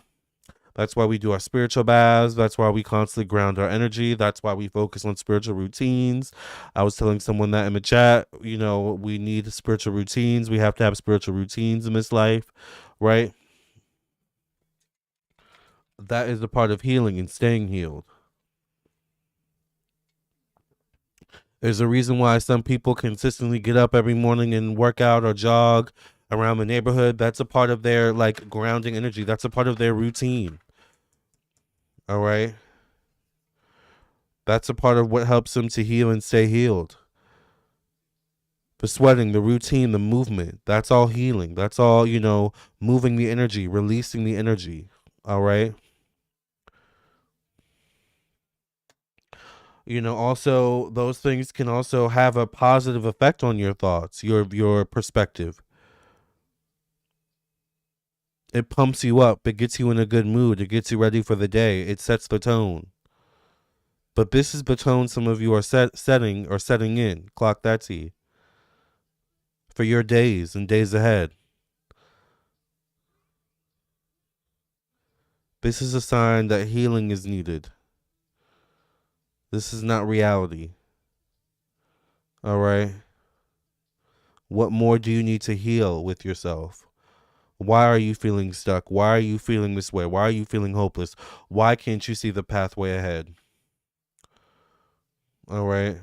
That's why we do our spiritual baths. That's why we constantly ground our energy. That's why we focus on spiritual routines. I was telling someone that in the chat, we need spiritual routines. We have to have spiritual routines in this life, right? That is a part of healing and staying healed. There's a reason why some people consistently get up every morning and work out or jog around the neighborhood. That's a part of their grounding energy. That's a part of their routine. All right. That's a part of what helps them to heal and stay healed. The sweating, the routine, the movement, that's all healing. That's all, moving the energy, releasing the energy. All right. Also those things can also have a positive effect on your thoughts, your perspective. It pumps you up. It gets you in a good mood. It gets you ready for the day. It sets the tone. But this is the tone some of you are setting in. Clock that T. For your days and days ahead. This is a sign that healing is needed. This is not reality. All right? What more do you need to heal with yourself? Why are you feeling stuck? Why are you feeling this way? Why are you feeling hopeless? Why can't you see the pathway ahead? All right?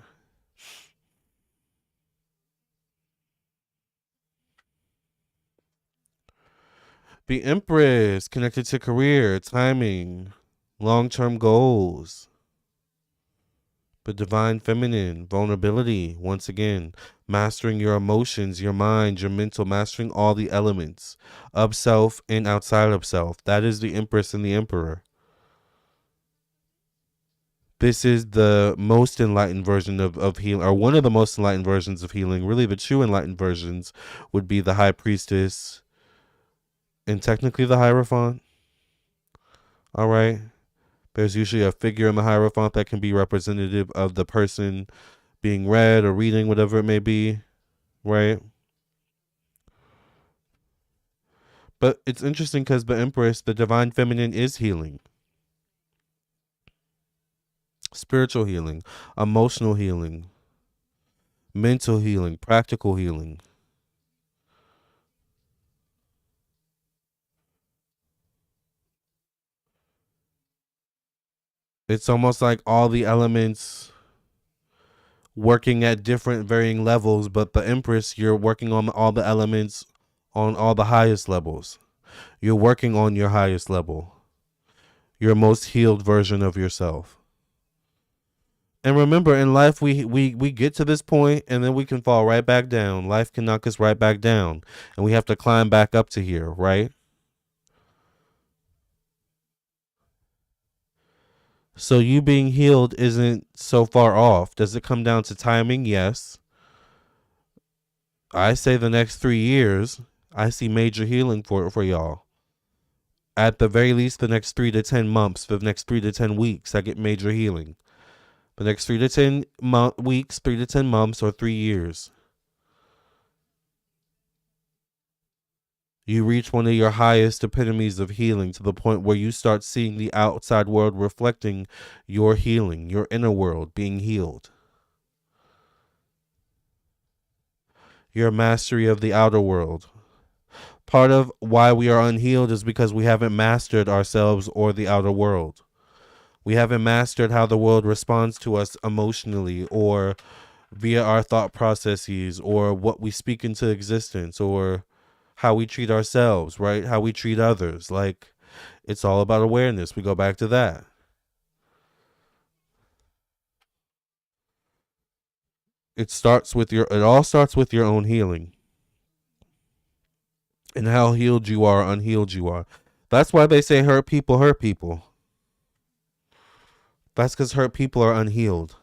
The Empress, connected to career, timing, long-term goals. The Divine Feminine, vulnerability, once again, mastering your emotions, your mind, your mental, mastering all the elements of self and outside of self. That is the Empress and the Emperor. This is the most enlightened version of healing, or one of the most enlightened versions of healing. Really, the true enlightened versions would be the High Priestess and technically the Hierophant. All right. There's usually a figure in the Hierophant that can be representative of the person being read or reading, whatever it may be, right? But it's interesting because the Empress, the Divine Feminine, is healing. Spiritual healing, emotional healing, mental healing, practical healing. It's almost like all the elements working at different varying levels, but the Empress, you're working on all the elements on all the highest levels. You're working on your highest level, your most healed version of yourself. And remember, in life, we get to this point and then we can fall right back down. Life can knock us right back down and we have to climb back up to here, right? So you being healed isn't so far off. Does it come down to timing? Yes. I say the next 3 years, I see major healing for y'all. At the very least, the next 3 to 10 months, the next 3 to 10 weeks, I get major healing. The next 3 to 10 weeks, 3 to 10 months, or 3 years. You reach one of your highest epitomes of healing to the point where you start seeing the outside world reflecting your healing, your inner world being healed. Your mastery of the outer world. Part of why we are unhealed is because we haven't mastered ourselves or the outer world. We haven't mastered how the world responds to us emotionally or via our thought processes or what we speak into existence or how we treat ourselves, right? How we treat others. Like, it's all about awareness. We go back to that. It all starts with your own healing and how healed you are, unhealed you are. That's why they say hurt people hurt people. That's because hurt people are unhealed.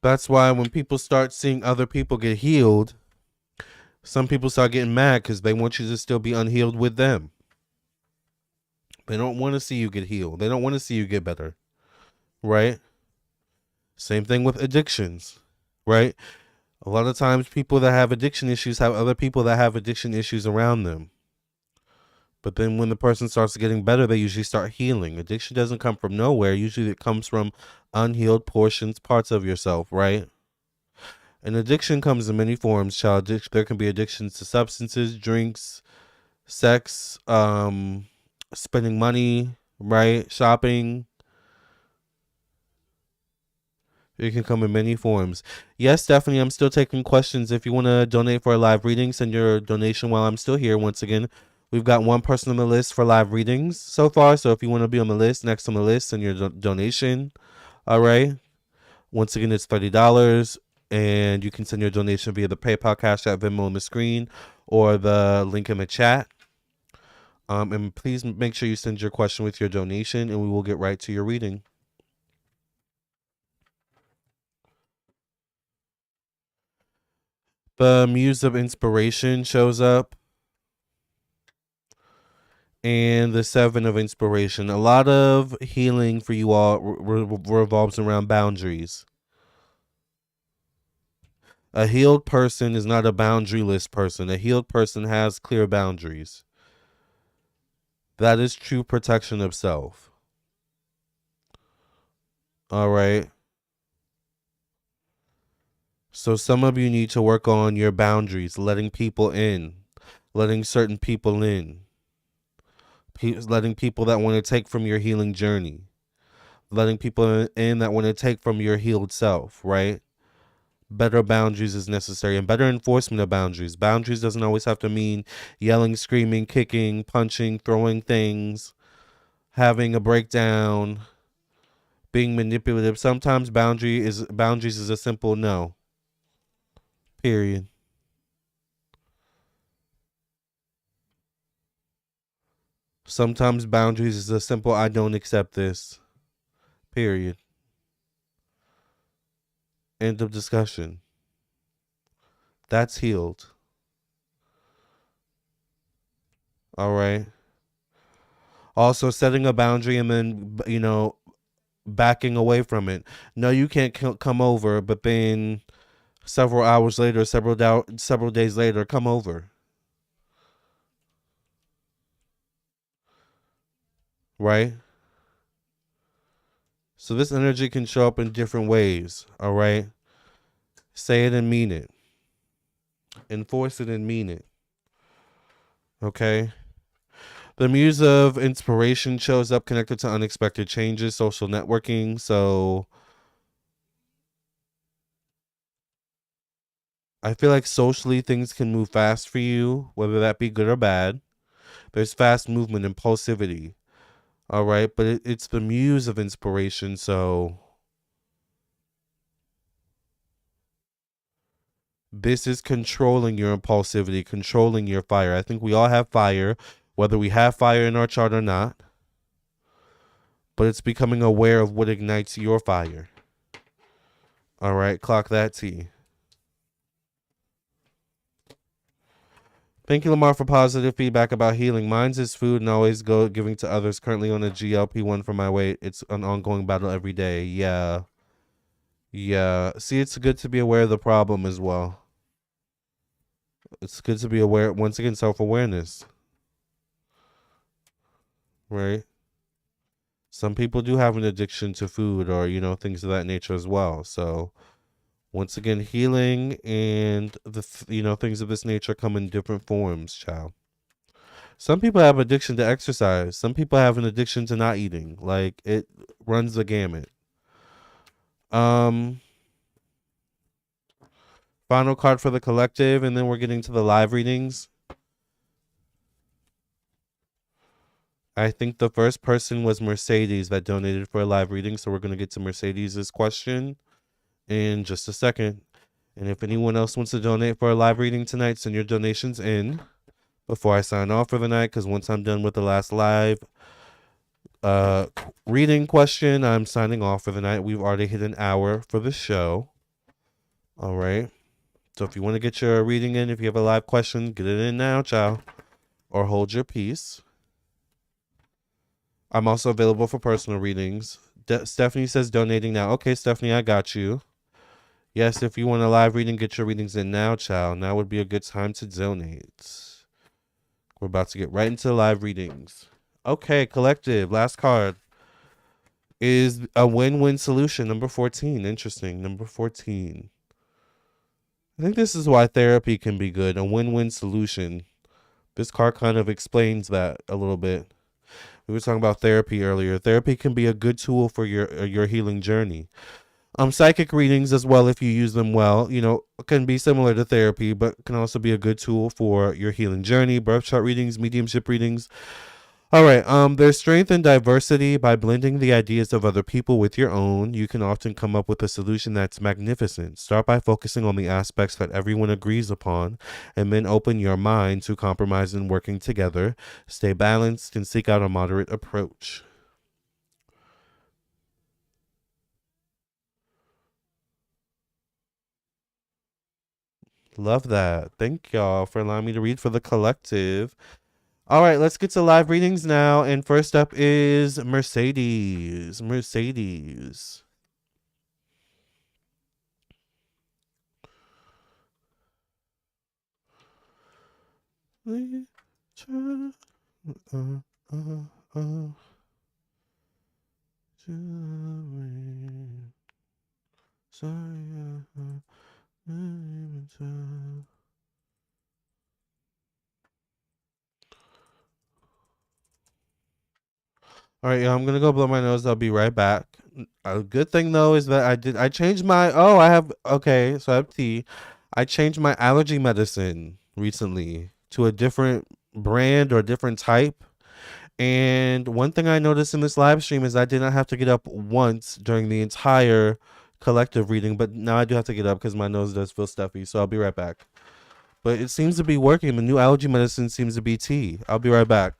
That's why when people start seeing other people get healed, some people start getting mad because they want you to still be unhealed with them. They don't want to see you get healed. They don't want to see you get better, right? Same thing with addictions, right? A lot of times people that have addiction issues have other people that have addiction issues around them. But then when the person starts getting better, they usually start healing. Addiction doesn't come from nowhere. Usually it comes from unhealed portions, parts of yourself, right? And addiction comes in many forms, child. There can be addictions to substances, drinks, sex, spending money, right? Shopping. It can come in many forms. Yes, Stephanie, I'm still taking questions. If you want to donate for a live reading, send your donation while I'm still here. Once again, we've got one person on the list for live readings so far. So if you want to be on the list, next on the list, send your donation. All right. Once again, it's $30. And you can send your donation via the PayPal, Cash App, Venmo on the screen or the link in the chat. And please make sure you send your question with your donation and we will get right to your reading. The muse of inspiration shows up. And the 7 of inspiration. A lot of healing for you all revolves around boundaries. A healed person is not a boundaryless person. A healed person has clear boundaries. That is true protection of self. All right. So some of you need to work on your boundaries, letting people in, letting certain people in, letting people that want to take from your healing journey, letting people in that want to take from your healed self, right? Better boundaries is necessary, and better enforcement of boundaries. Boundaries doesn't always have to mean yelling, screaming, kicking, punching, throwing things, having a breakdown, being manipulative. Sometimes boundaries is a simple no. Period. Sometimes boundaries is a simple I don't accept this. Period. End of discussion. That's healed. All right. Also, setting a boundary and then, backing away from it. No, you can't come over, but then several hours later, several days later, come over. Right? So this energy can show up in different ways. All right? Say it and mean it. Enforce it and mean it. Okay? The muse of inspiration shows up connected to unexpected changes, social networking. So I feel like socially things can move fast for you, whether that be good or bad. There's fast movement, impulsivity. All right. But it's the muse of inspiration. So this is controlling your impulsivity, controlling your fire. I think we all have fire, whether we have fire in our chart or not. But it's becoming aware of what ignites your fire. All right. Clock that T. Thank you, Lamarr, for positive feedback about healing. Mine's is food and always giving to others. Currently on a GLP-1 for my weight. It's an ongoing battle every day. Yeah. Yeah. See, it's good to be aware of the problem as well. It's good to be aware. Once again, self-awareness. Right? Some people do have an addiction to food or, things of that nature as well. So, once again, healing and things of this nature come in different forms, child. Some people have addiction to exercise. Some people have an addiction to not eating. Like, it runs the gamut. Final card for the collective, and then we're getting to the live readings. I think the first person was Mercedes that donated for a live reading, so we're going to get to Mercedes' question in just a second. And if anyone else wants to donate for a live reading tonight, send your donations in before I sign off for the night, because once I'm done with the last live reading question, I'm signing off for the night. We've already hit an hour for the show. All right. So if you want to get your reading in, if you have a live question, get it in now, child. Or hold your peace. I'm also available for personal readings. Stephanie says donating now. Okay, Stephanie, I got you. Yes, if you want a live reading, get your readings in now, child. Now would be a good time to donate. We're about to get right into live readings. Okay, collective. Last card is a win-win solution. Number 14. Interesting. Number 14. I think this is why therapy can be good. A win-win solution. This card kind of explains that a little bit. We were talking about therapy earlier. Therapy can be a good tool for your healing journey. Psychic readings as well, if you use them well, can be similar to therapy, but can also be a good tool for your healing journey. Birth chart readings, mediumship readings. All right. There's strength in diversity. By blending the ideas of other people with your own, you can often come up with a solution that's magnificent. Start by focusing on the aspects that everyone agrees upon, and then open your mind to compromise and working together. Stay balanced and seek out a moderate approach. Love that. Thank y'all for allowing me to read for the collective. All right, let's get to live readings now. And first up is Mercedes. Mercedes. All right, yeah, I'm gonna go blow my nose. I'll be right back. A good thing though is that I changed my so I have tea. I changed my allergy medicine recently to a different brand or different type. And one thing I noticed in this live stream is I did not have to get up once during the entire collective reading, but now I do have to get up because my nose does feel stuffy. So I'll be right back. But it seems to be working. The new allergy medicine seems to be tea. I'll be right back.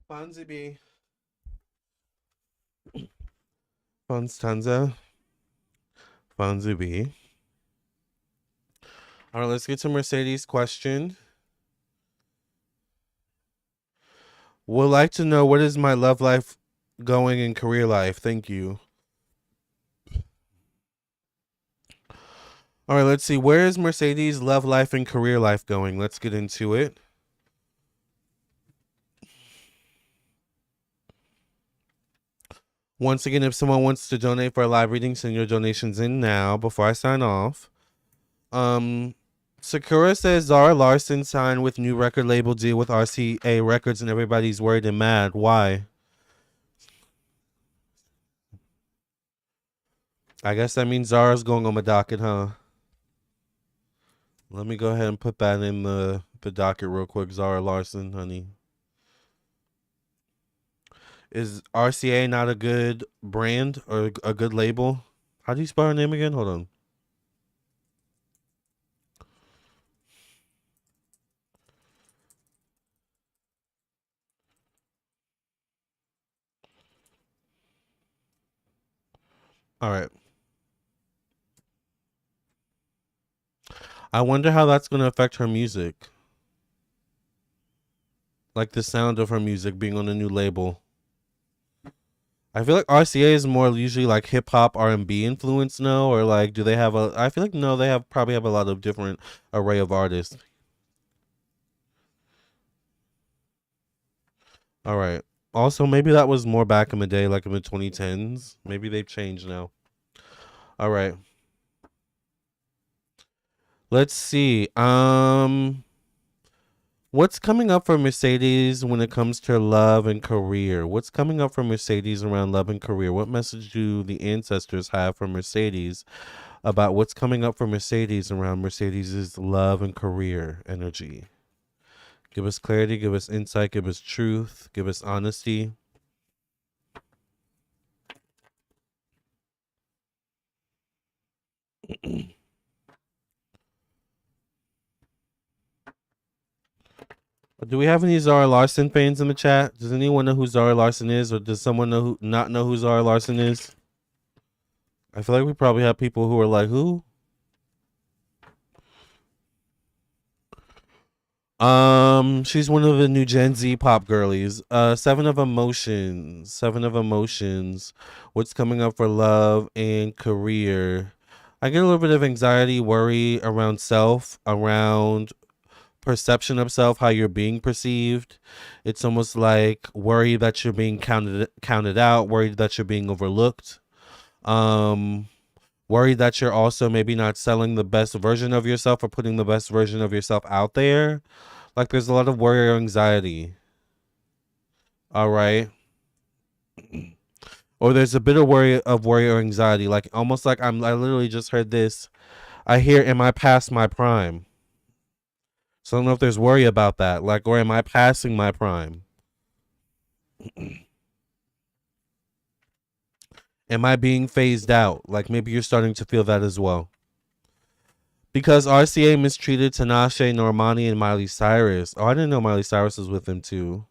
Fancy Fonstanza. Fonzie B. All right, let's get to Mercedes' question. Would like to know, what is my love life going in career life? Thank you. All right, let's see. Where is Mercedes' love life and career life going? Let's get into it. Once again, if someone wants to donate for a live reading, send your donations in now before I sign off. Sakura says Zara Larson signed with new record label deal with RCA Records and everybody's worried and mad. Why? I guess that means Zara's going on my docket, huh? Let me go ahead and put that in the docket real quick. Zara Larson, honey. Is RCA not a good brand or a good label? How do you spell her name again? Hold on. All right. I wonder how that's going to affect her music. Like the sound of her music being on a new label. I feel like RCA is more usually like hip hop R&B influence now, or like do they have a? I feel like no, they probably have a lot of different array of artists. All right. Also, maybe that was more back in the day, like in the 2010s. Maybe they've changed now. All right. Let's see. What's coming up for Mercedes when it comes to love and career? What's coming up for Mercedes around love and career? What message do the ancestors have for Mercedes about what's coming up for Mercedes around Mercedes's love and career energy? Give us clarity, give us insight, give us truth, give us honesty. Do we have any Zara Larson fans in the chat? Does anyone know who Zara Larson is, or does someone not know who Zara Larson is? I feel like we probably have people who are like, who? She's one of the new Gen Z pop girlies. Seven of Emotions. What's coming up for love and career? I get a little bit of anxiety, worry around self, around perception of self, how you're being perceived. It's almost like worry that you're being counted out, worried that you're being overlooked. Um Worried that you're also maybe not selling the best version of yourself or putting the best version of yourself out there. Like there's a lot of worry or anxiety. All right. Or there's a bit of worry or anxiety. Like almost like I literally just heard this. I hear, am I past my prime? So I don't know if there's worry about that. Like, or am I passing my prime? Am I being phased out? Like maybe you're starting to feel that as well. Because RCA mistreated Tinashe, Normani, and Miley Cyrus. Oh, I didn't know Miley Cyrus was with them too.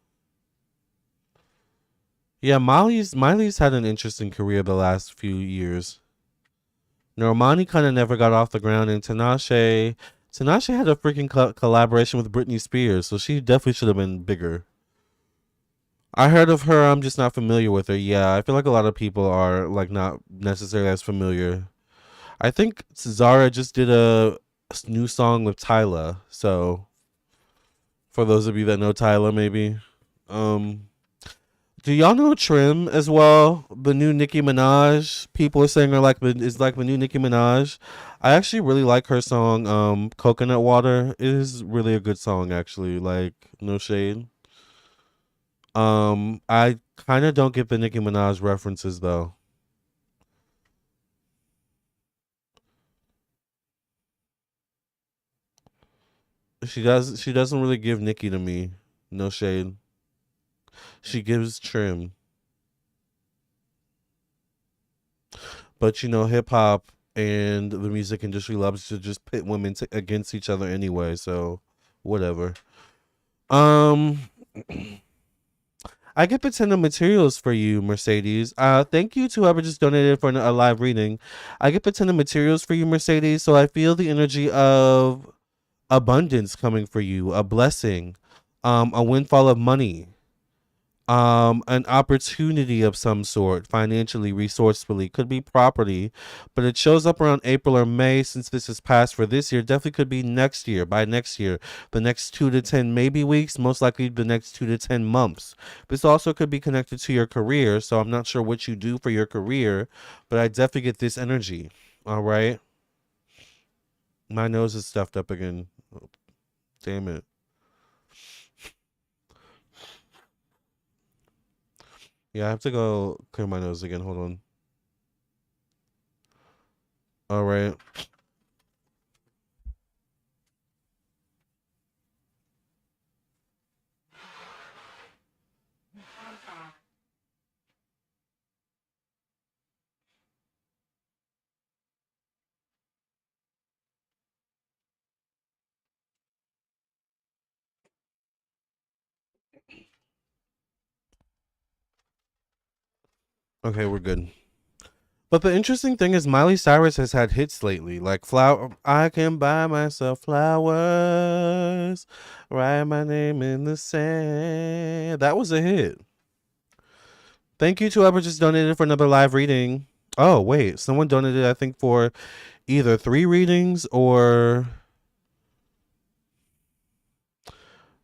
Yeah, Miley's had an interesting career the last few years. Normani kind of never got off the ground, and Tinashe had a freaking collaboration with Britney Spears, so she definitely should have been bigger. I heard of her, I'm just not familiar with her. Yeah, I feel like a lot of people are like not necessarily as familiar. I think Zara just did a new song with Tyla. So for those of you that know Tyla, maybe. Um, do y'all know Trim as well? The new Nicki Minaj. People are saying her like is like the new Nicki Minaj. I actually really like her song. Coconut Water. It is really a good song. Actually, like no shade. I kind of don't get the Nicki Minaj references though. She doesn't really give Nicki to me. No shade. She gives Trim. But you know, hip hop and the music industry loves to just pit women against each other anyway. So whatever. Um, I get the ton of materials for you, Mercedes. Thank you to whoever just donated for a live reading. I get the ton of materials for you, Mercedes. So I feel the energy of abundance coming for you, a blessing, a windfall of money, an opportunity of some sort, financially, resourcefully, could be property, but it shows up around April or May. Since this is past for this year, definitely could be next year. By next year, the next 2 to 10 maybe weeks, most likely the next 2 to 10 months. This also could be connected to your career, so I'm not sure what you do for your career, but I definitely get this energy. All right, my nose is stuffed up again. Damn it. Yeah, I have to go clear my nose again. Hold on. All right. Okay, we're good. But the interesting thing is Miley Cyrus has had hits lately, like flower. I can buy myself flowers, write my name in the sand. That was a hit. Thank you to whoever just donated for another live reading. Oh wait, someone donated I think for either 3 readings or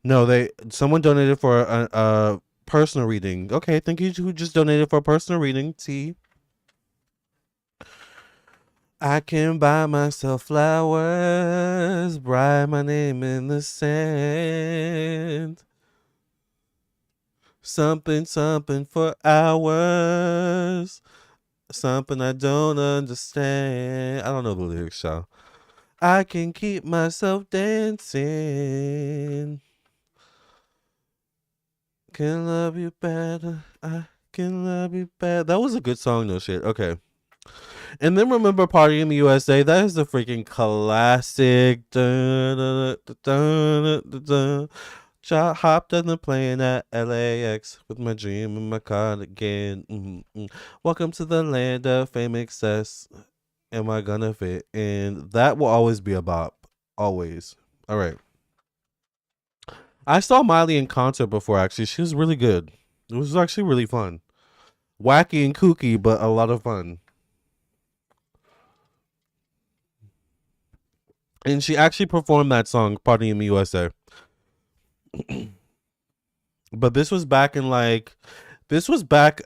no, they someone donated for a personal reading. Okay, thank you to who just donated for a personal reading. T. I can buy myself flowers, write my name in the sand. Something, something for hours. Something I don't understand. I don't know the lyrics, y'all. I can keep myself dancing. Can love you better. I can love you better. That was a good song, no shit. Okay. And then remember Party in the USA? That is the freaking classic. Dun, dun, dun, dun, dun, dun. Hopped on the plane at LAX with my dream in my cardigan. Welcome to the land of fame excess. Am I gonna fit? And that will always be a bop. Always. All right. I saw Miley in concert before, actually. She was really good. It was actually really fun. Wacky and kooky, but a lot of fun. And she actually performed that song, Party in the USA. But this was back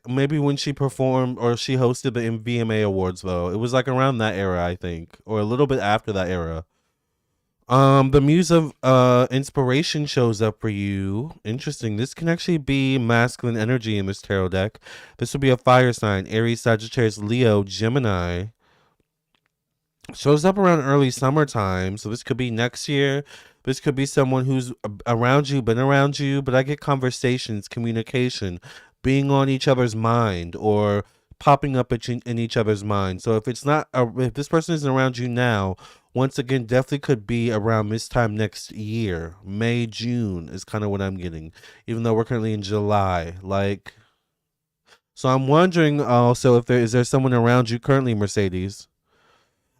maybe when she performed or she hosted the VMA Awards though. It was like around that era, I think, or a little bit after that era. The muse of inspiration shows up for you. Interesting. This can actually be masculine energy in this tarot deck. This would be a fire sign: Aries, Sagittarius, Leo, Gemini. Shows up around early summertime, so this could be next year. This could be someone who's around you, been around you, but I get conversations, communication, being on each other's mind, or popping up in each other's mind. So if it's not, if this person isn't around you now, once again, definitely could be around this time next year. May, June is kind of what I'm getting, even though we're currently in July. Like, so I'm wondering also if there someone around you currently, Mercedes.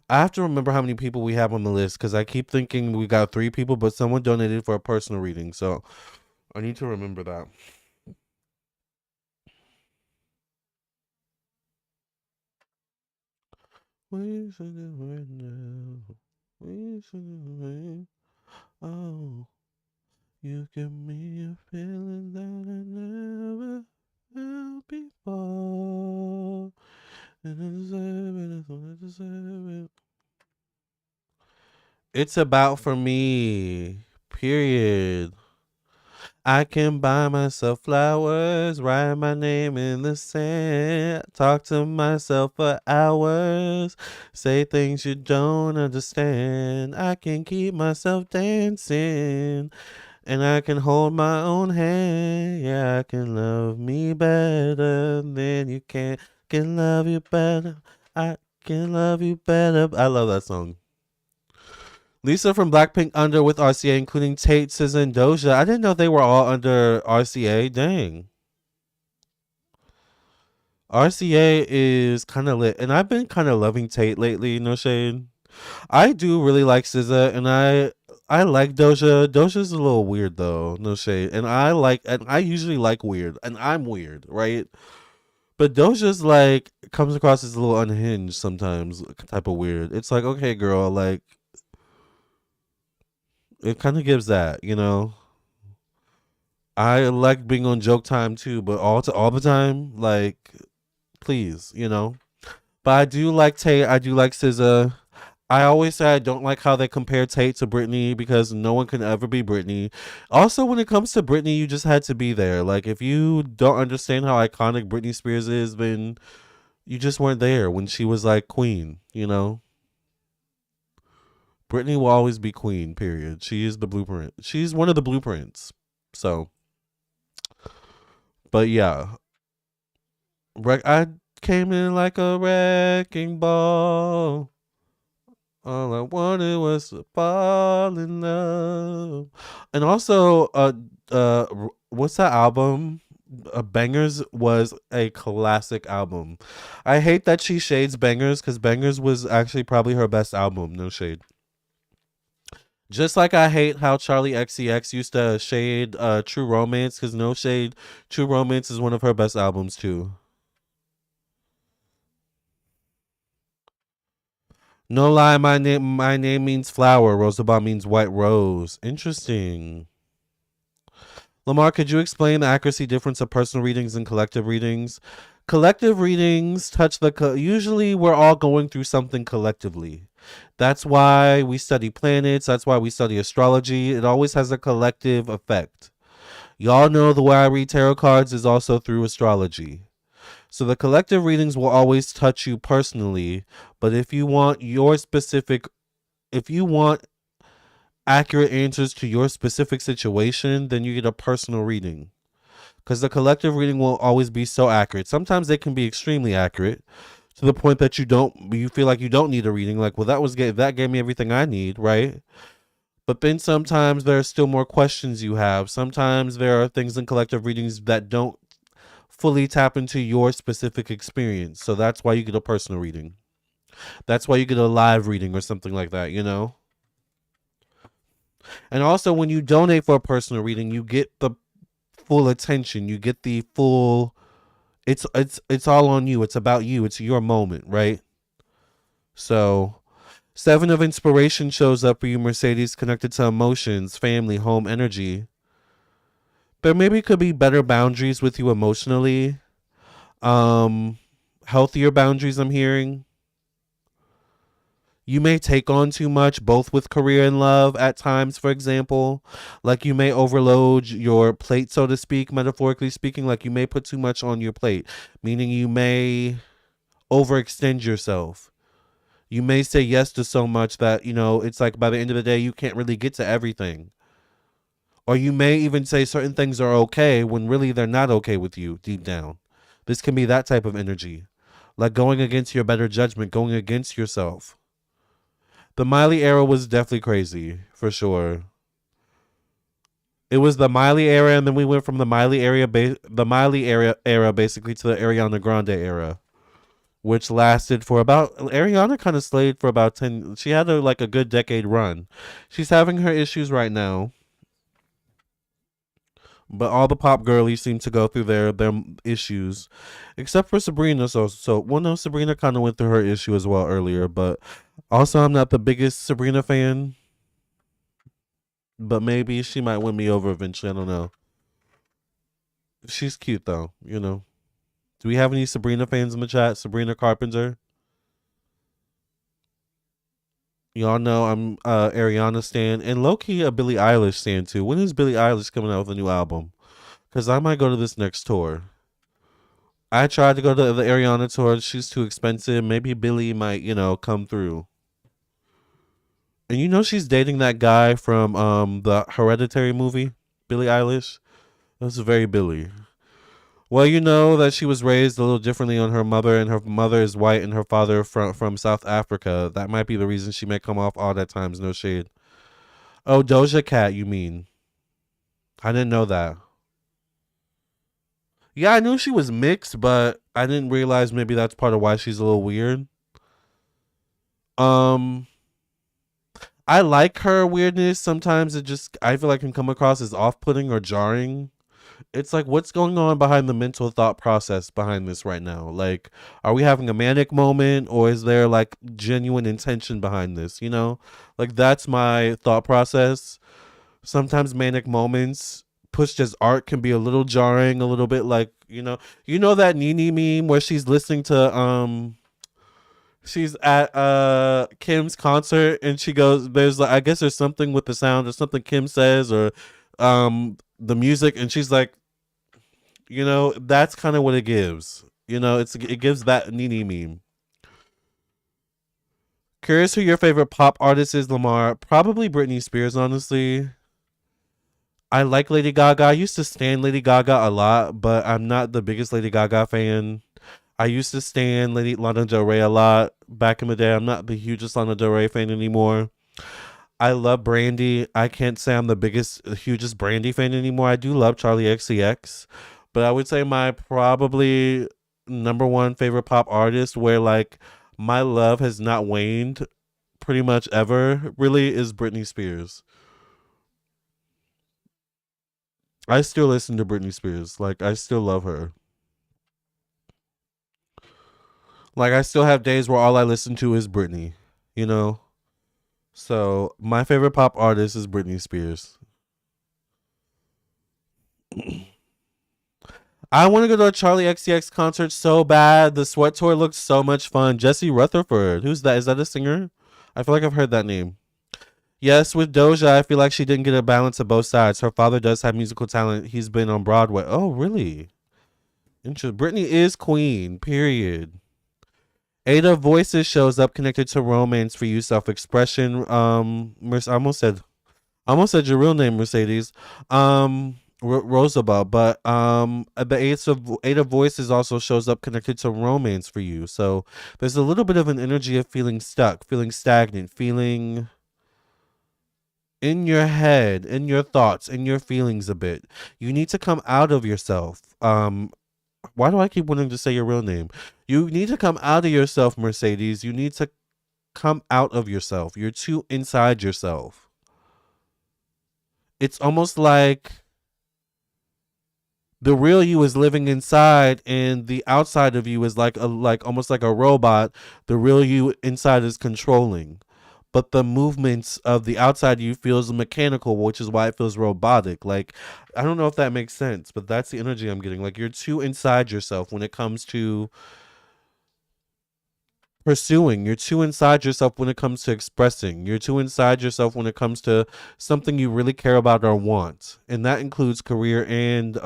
I have to remember how many people we have on the list because I keep thinking we got 3 people, but someone donated for a personal reading, so I need to remember that. We should do it now. We should do it. Oh, you give me a feeling that I never felt before. And I deserve it, I deserve it. It's about for me. Period. I can buy myself flowers, write my name in the sand, talk to myself for hours, say things you don't understand. I can keep myself dancing, and I can hold my own hand. Yeah, I can love me better than you can love you better. I can love you better. I love that song. Lisa from Blackpink under with RCA, including Tate, SZA, and Doja. I didn't know they were all under RCA. Dang. RCA is kind of lit. And I've been kind of loving Tate lately, no shade. I do really like SZA, and I like Doja. Doja's a little weird though, no shade. And I usually like weird, and I'm weird, right? But Doja's like comes across as a little unhinged sometimes, type of weird. It's like, okay, girl, like it kind of gives that, you know. I like being on joke time too, but all the time, like please, you know. But I do like Tate. I do like SZA. I always say I don't like how they compare Tate to Britney because no one can ever be Britney. Also, when it comes to Britney, you just had to be there. Like if you don't understand how iconic Britney Spears is, then you just weren't there when she was like queen. You know, Britney will always be queen. Period. She is the blueprint. She's one of the blueprints. So, but yeah, I came in like a wrecking ball. All I wanted was to fall in love. And also, what's that album? Bangers was a classic album. I hate that she shades Bangers because Bangers was actually probably her best album. No shade. Just like I hate how Charlie XCX used to shade True Romance because no shade. True Romance is one of her best albums too. No lie, my name means flower. Rosabar means white rose. Interesting. Lamarr, could you explain the accuracy difference of personal readings and collective readings? Collective readings touch usually we're all going through something collectively. That's why we study planets. That's why we study astrology. It always has a collective effect. Y'all know the way I read tarot cards is also through astrology. So the collective readings will always touch you personally, but if you want accurate answers to your specific situation, then you get a personal reading. Because the collective reading will always be so accurate. Sometimes they can be extremely accurate to the point that you feel like you don't need a reading. Like, well, that gave me everything I need, right? But then sometimes there are still more questions you have. Sometimes there are things in collective readings that don't fully tap into your specific experience. So that's why you get a personal reading. That's why you get a live reading or something like that, you know? And also when you donate for a personal reading, you get the full attention. You get the full it's all on you. It's about you. It's your moment, right? So Seven of inspiration shows up for you, Mercedes, connected to emotions, family, home, energy. There maybe could be better boundaries with you emotionally. Um, Healthier boundaries, I'm hearing. You may take on too much, both with career and love at times, for example. Like you may overload your plate, so to speak, metaphorically speaking. Like you may put too much on your plate, meaning you may overextend yourself. You may say yes to so much that, it's like by the end of the day, you can't really get to everything. Or you may even say certain things are okay when really they're not okay with you deep down. This can be that type of energy. Like going against your better judgment, going against yourself. The Miley era was definitely crazy, for sure. It was the Miley era, and then we went from the Miley era basically to the Ariana Grande era, which lasted for about. Ariana kind of slayed for about 10. She had a good decade run. She's having her issues right now, but all the pop girlies seem to go through their issues, except for Sabrina. No, Sabrina kind of went through her issue as well earlier, but also I'm not the biggest Sabrina fan. But maybe she might win me over eventually. I don't know. She's cute though. Do we have any Sabrina fans in the chat? Sabrina Carpenter. Y'all know I'm Ariana stan and low key a Billie Eilish stan too. When is Billie Eilish coming out with a new album? Because I might go to this next tour. I tried to go to the Ariana tour. She's too expensive. Maybe Billie might, come through. And she's dating that guy from the Hereditary movie, Billie Eilish. That's very Billie. Well, you know that she was raised a little differently on her mother, and her mother is white, and her father from South Africa. That might be the reason she may come off odd at times. No shade. Oh, Doja Cat, you mean? I didn't know that. Yeah, I knew she was mixed, but I didn't realize maybe that's part of why she's a little weird. Um, I like her weirdness. Sometimes I feel like it can come across as off-putting or jarring. It's like, what's going on behind the mental thought process behind this right now? Like, are we having a manic moment, or is there like genuine intention behind this? Like that's my thought process. Sometimes manic moments pushed as art can be a little jarring, a little bit like, that Nene meme where she's listening to she's at Kim's concert and she goes, there's like, I guess there's something with the sound or something Kim says, or the music, and she's like, that's kind of what it gives. It gives that Nene meme. Curious who your favorite pop artist is, Lamarr. Probably Britney Spears, honestly. I like Lady Gaga. I used to stan Lady Gaga a lot, but I'm not the biggest Lady Gaga fan. I used to stan Lady Lana Del Rey a lot back in the day. I'm not the hugest Lana Del Rey fan anymore. I love Brandy. I can't say I'm the hugest Brandy fan anymore. I do love Charlie XCX, but I would say my probably number one favorite pop artist, where like my love has not waned pretty much ever, really, is Britney Spears. I still listen to Britney Spears. Like, I still love her. Like, I still have days where all I listen to is Britney, you know? So, my favorite pop artist is Britney Spears. I want to go to a Charlie XCX concert so bad. The Sweat Tour looks so much fun. Jesse Rutherford. Who's that? Is that a singer? I feel like I've heard that name. Yes, with Doja, I feel like she didn't get a balance of both sides. Her father does have musical talent. He's been on Broadway. Oh, really? Interesting. Britney is queen, period. Ada Voices shows up connected to romance for you, self-expression. I almost said your real name, Mercedes. Roosevelt, but the Eight of Voices also shows up connected to romance for you. So there's a little bit of an energy of feeling stuck, feeling stagnant, feeling in your head, in your thoughts, in your feelings a bit. You need to come out of yourself. Why do I keep wanting to say your real name? You need to come out of yourself, Mercedes. You need to come out of yourself. You're too inside yourself. It's almost like the real you is living inside, and the outside of you is like almost like a robot. The real you inside is controlling. but the movements of the outside you feels mechanical, which is why it feels robotic. Like, I don't know if that makes sense, but that's the energy I'm getting. Like, you're too inside yourself when it comes to pursuing. You're too inside yourself when it comes to expressing. You're too inside yourself when it comes to something you really care about or want. And that includes career and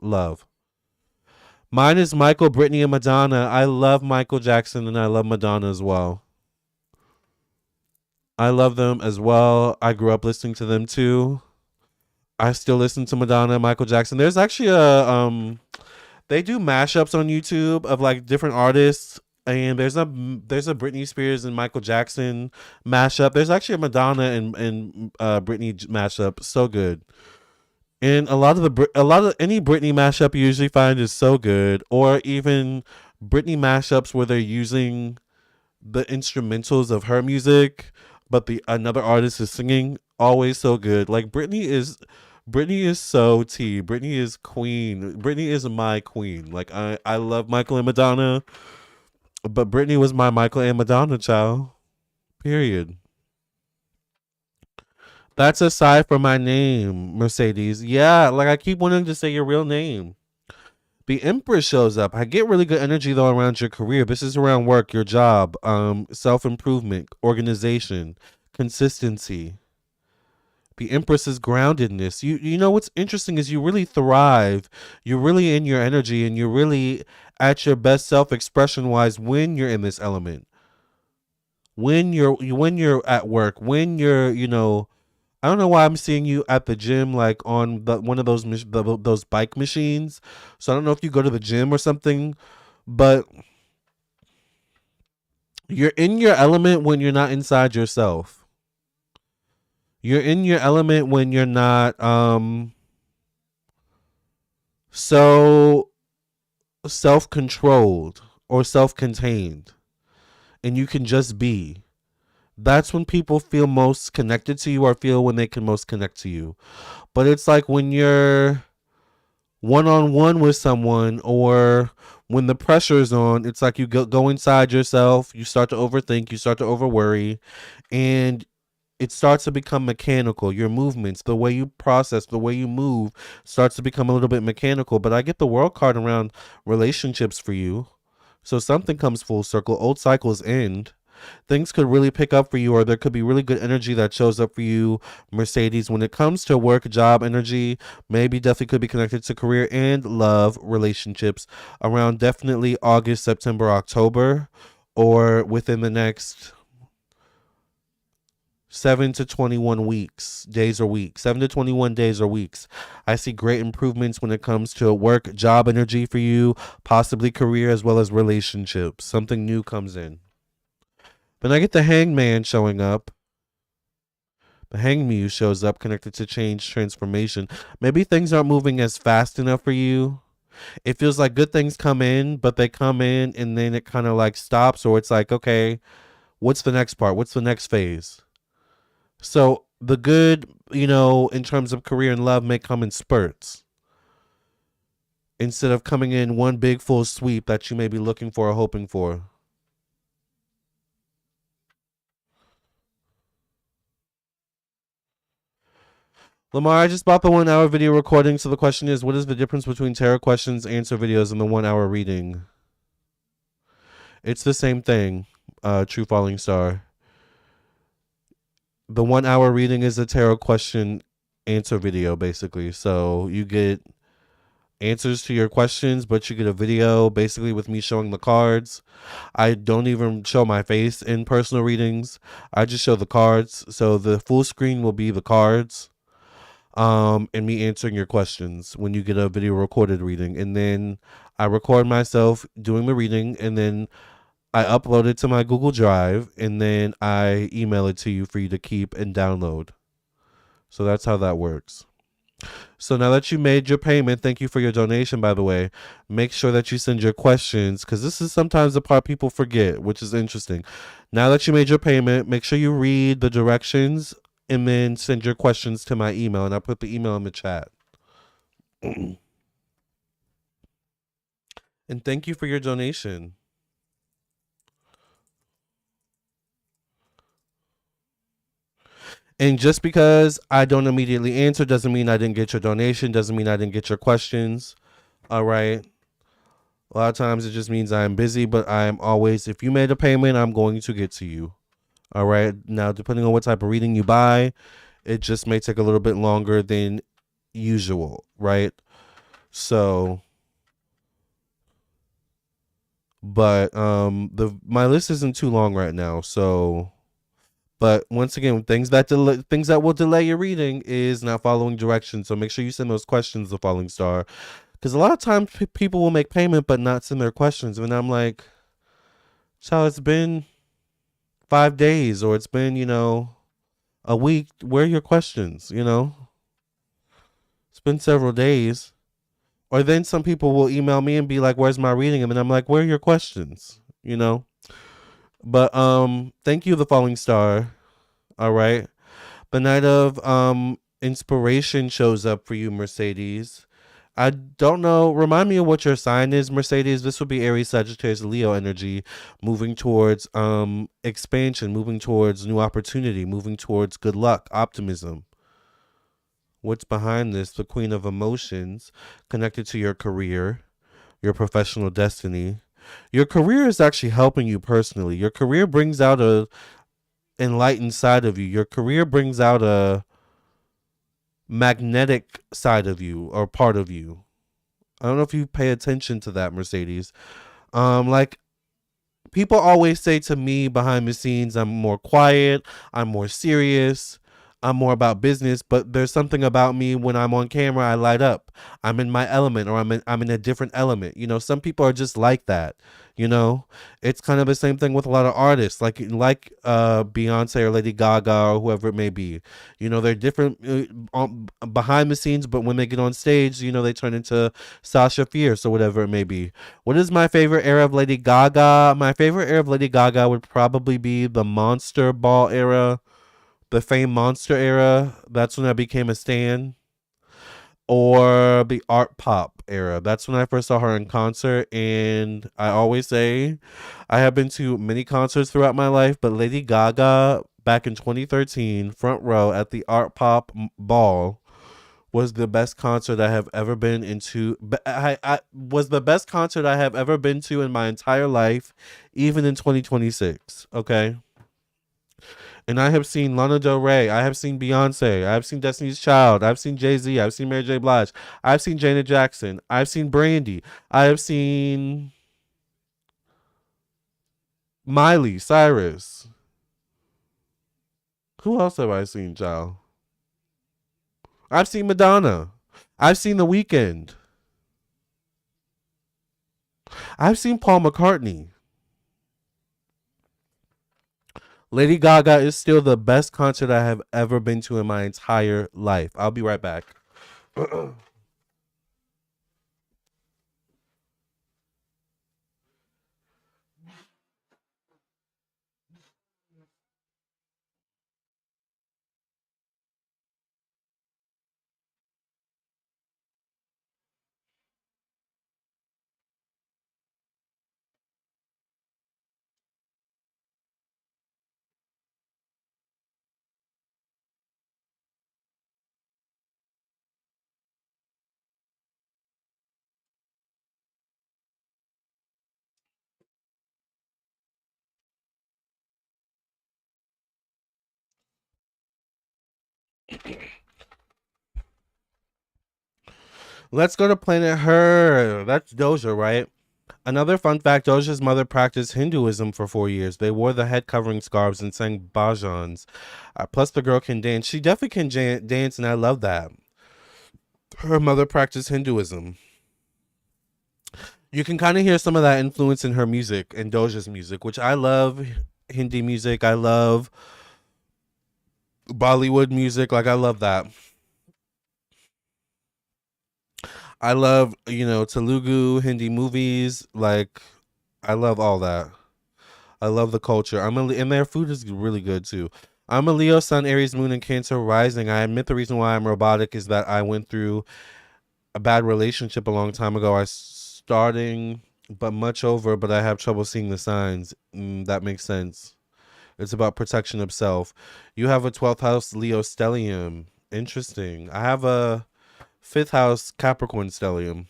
love. Mine is Michael, Britney, and Madonna. I love Michael Jackson and I love Madonna as well. I love them as well. I grew up listening to them too. I still listen to Madonna and Michael Jackson. There's actually a they do mashups on YouTube of like different artists, and there's a Britney Spears and Michael Jackson mashup. There's actually a Madonna and Britney mashup. So good. And a lot of any Britney mashup you usually find is so good, or even Britney mashups where they're using the instrumentals of her music, but the another artist is singing. Always so good. Like Britney is so tea. Britney is queen. Britney is my queen. Like I love Michael and Madonna, but Britney was my Michael and Madonna child. Period. That's aside from my name, Mercedes. Yeah, like I keep wanting to say your real name. The Empress shows up. I get really good energy though around your career. This is around work, your job, self improvement, organization, consistency. The Empress is groundedness. You know what's interesting is you really thrive. You're really in your energy and you're really at your best self expression wise when you're in this element. When you're at work, when you're, I don't know why I'm seeing you at the gym, like on one of those bike machines. So I don't know if you go to the gym or something, but you're in your element when you're not inside yourself. You're in your element when you're not so self-controlled or self-contained, and you can just be. That's when people feel most connected to you or feel when they can most connect to you. But it's like when you're one on one with someone or when the pressure is on, it's like you go inside yourself, you start to overthink, you start to over worry, and it starts to become mechanical. Your movements, the way you process, the way you move starts to become a little bit mechanical. But I get the world card around relationships for you. So something comes full circle. Old cycles end. Things could really pick up for you, or there could be really good energy that shows up for you, Mercedes. When it comes to work, job energy, maybe definitely could be connected to career and love relationships around definitely August, September, October, or within the next 7 to 21 days or weeks. I see great improvements when it comes to work, job energy for you, possibly career as well as relationships. Something new comes in. Then I get the hangman showing up. The hangmuse shows up connected to change, transformation. Maybe things aren't moving as fast enough for you. It feels like good things come in, but they come in and then it kind of like stops, or it's like, okay, what's the next part? What's the next phase? So the good, in terms of career and love may come in spurts instead of coming in one big full sweep that you may be looking for or hoping for. Lamarr, I just bought the 1 hour video recording. So the question is, what is the difference between tarot questions, answer videos, and the 1 hour reading? It's the same thing, True Falling Star. The 1 hour reading is a tarot question answer video, basically. So you get answers to your questions, but you get a video basically with me showing the cards. I don't even show my face in personal readings. I just show the cards. So the full screen will be the cards, and me answering your questions when you get a video recorded reading. And then I record myself doing the reading, and then I upload it to my Google Drive, and then I email it to you for you to keep and download. So that's how that works. So now that you made your payment, thank you for your donation, by the way. Make sure that you send your questions, because this is sometimes the part people forget, which is interesting. Now that you made your payment, make sure you read the directions and then send your questions to my email. And I put the email in the chat. And thank you for your donation. And just because I don't immediately answer doesn't mean I didn't get your donation, doesn't mean I didn't get your questions. All right. A lot of times it just means I'm busy, but I'm always, if you made a payment, I'm going to get to you. All right. Now, depending on what type of reading you buy, it just may take a little bit longer than usual. Right. So, but my list isn't too long right now. So, but once again, things that will delay your reading is not following directions. So make sure you send those questions to Falling Star, because a lot of times people will make payment but not send their questions, and I'm like, child, it's been 5 days or it's been a week. Where are your questions? It's been several days. Or then some people will email me and be like, "Where's my reading?" And then I'm like, "Where are your questions?" But thank you, the Falling Star. All right. The Night of Inspiration shows up for you, Mercedes. I don't know. Remind me of what your sign is, Mercedes. This would be Aries, Sagittarius, Leo energy, moving towards expansion, moving towards new opportunity, moving towards good luck, optimism. What's behind this? The Queen of Emotions, connected to your career, your professional destiny. Your career is actually helping you personally. Your career brings out a enlightened side of you. Your career brings out a magnetic side of you or part of you. I don't know if you pay attention to that, Mercedes. Like people always say to me behind the scenes, I'm more quiet, I'm more serious, I'm more about business, but there's something about me when I'm on camera, I light up. I'm in my element, or I'm in a different element. Some people are just like that. It's kind of the same thing with a lot of artists, like Beyonce or Lady Gaga or whoever it may be. They're different behind the scenes, but when they get on stage, they turn into Sasha Fierce or whatever it may be. What is my favorite era of Lady Gaga? My favorite era of Lady Gaga would probably be the Monster Ball era, the Fame Monster era. That's when I became a stan. Or the art pop era. That's when I first saw her in concert. And I always say I have been to many concerts throughout my life, but Lady Gaga back in 2013, front row at the art pop ball, was the best concert I have ever been into. I was the best concert I have ever been to in my entire life, even in 2026. Okay. And I have seen Lana Del Rey. I have seen Beyonce. I have seen Destiny's Child. I've seen Jay-Z. I've seen Mary J. Blige. I've seen Janet Jackson. I've seen Brandy. I have seen Miley Cyrus. Who else have I seen, child? I've seen Madonna. I've seen The Weeknd. I've seen Paul McCartney. Lady Gaga is still the best concert I have ever been to in my entire life. I'll be right back. Let's go to Planet Her. That's Doja, right? Another fun fact, Doja's mother practiced Hinduism for 4 years. They wore the head covering scarves and sang bhajans. Plus, the girl can dance. She definitely can dance, and I love that. Her mother practiced Hinduism. You can kind of hear some of that influence in her music and Doja's music, which I love. Hindi music. I love Bollywood music. Like, I love that. I love, Telugu, Hindi movies. Like, I love all that. I love the culture. And their food is really good too. I'm a Leo, Sun, Aries, Moon, and Cancer rising. I admit the reason why I'm robotic is that I went through a bad relationship a long time ago. I starting, but much over, but I have trouble seeing the signs. That makes sense. It's about protection of self. You have a 12th house Leo stellium. Interesting. I have a 5th house Capricorn stellium.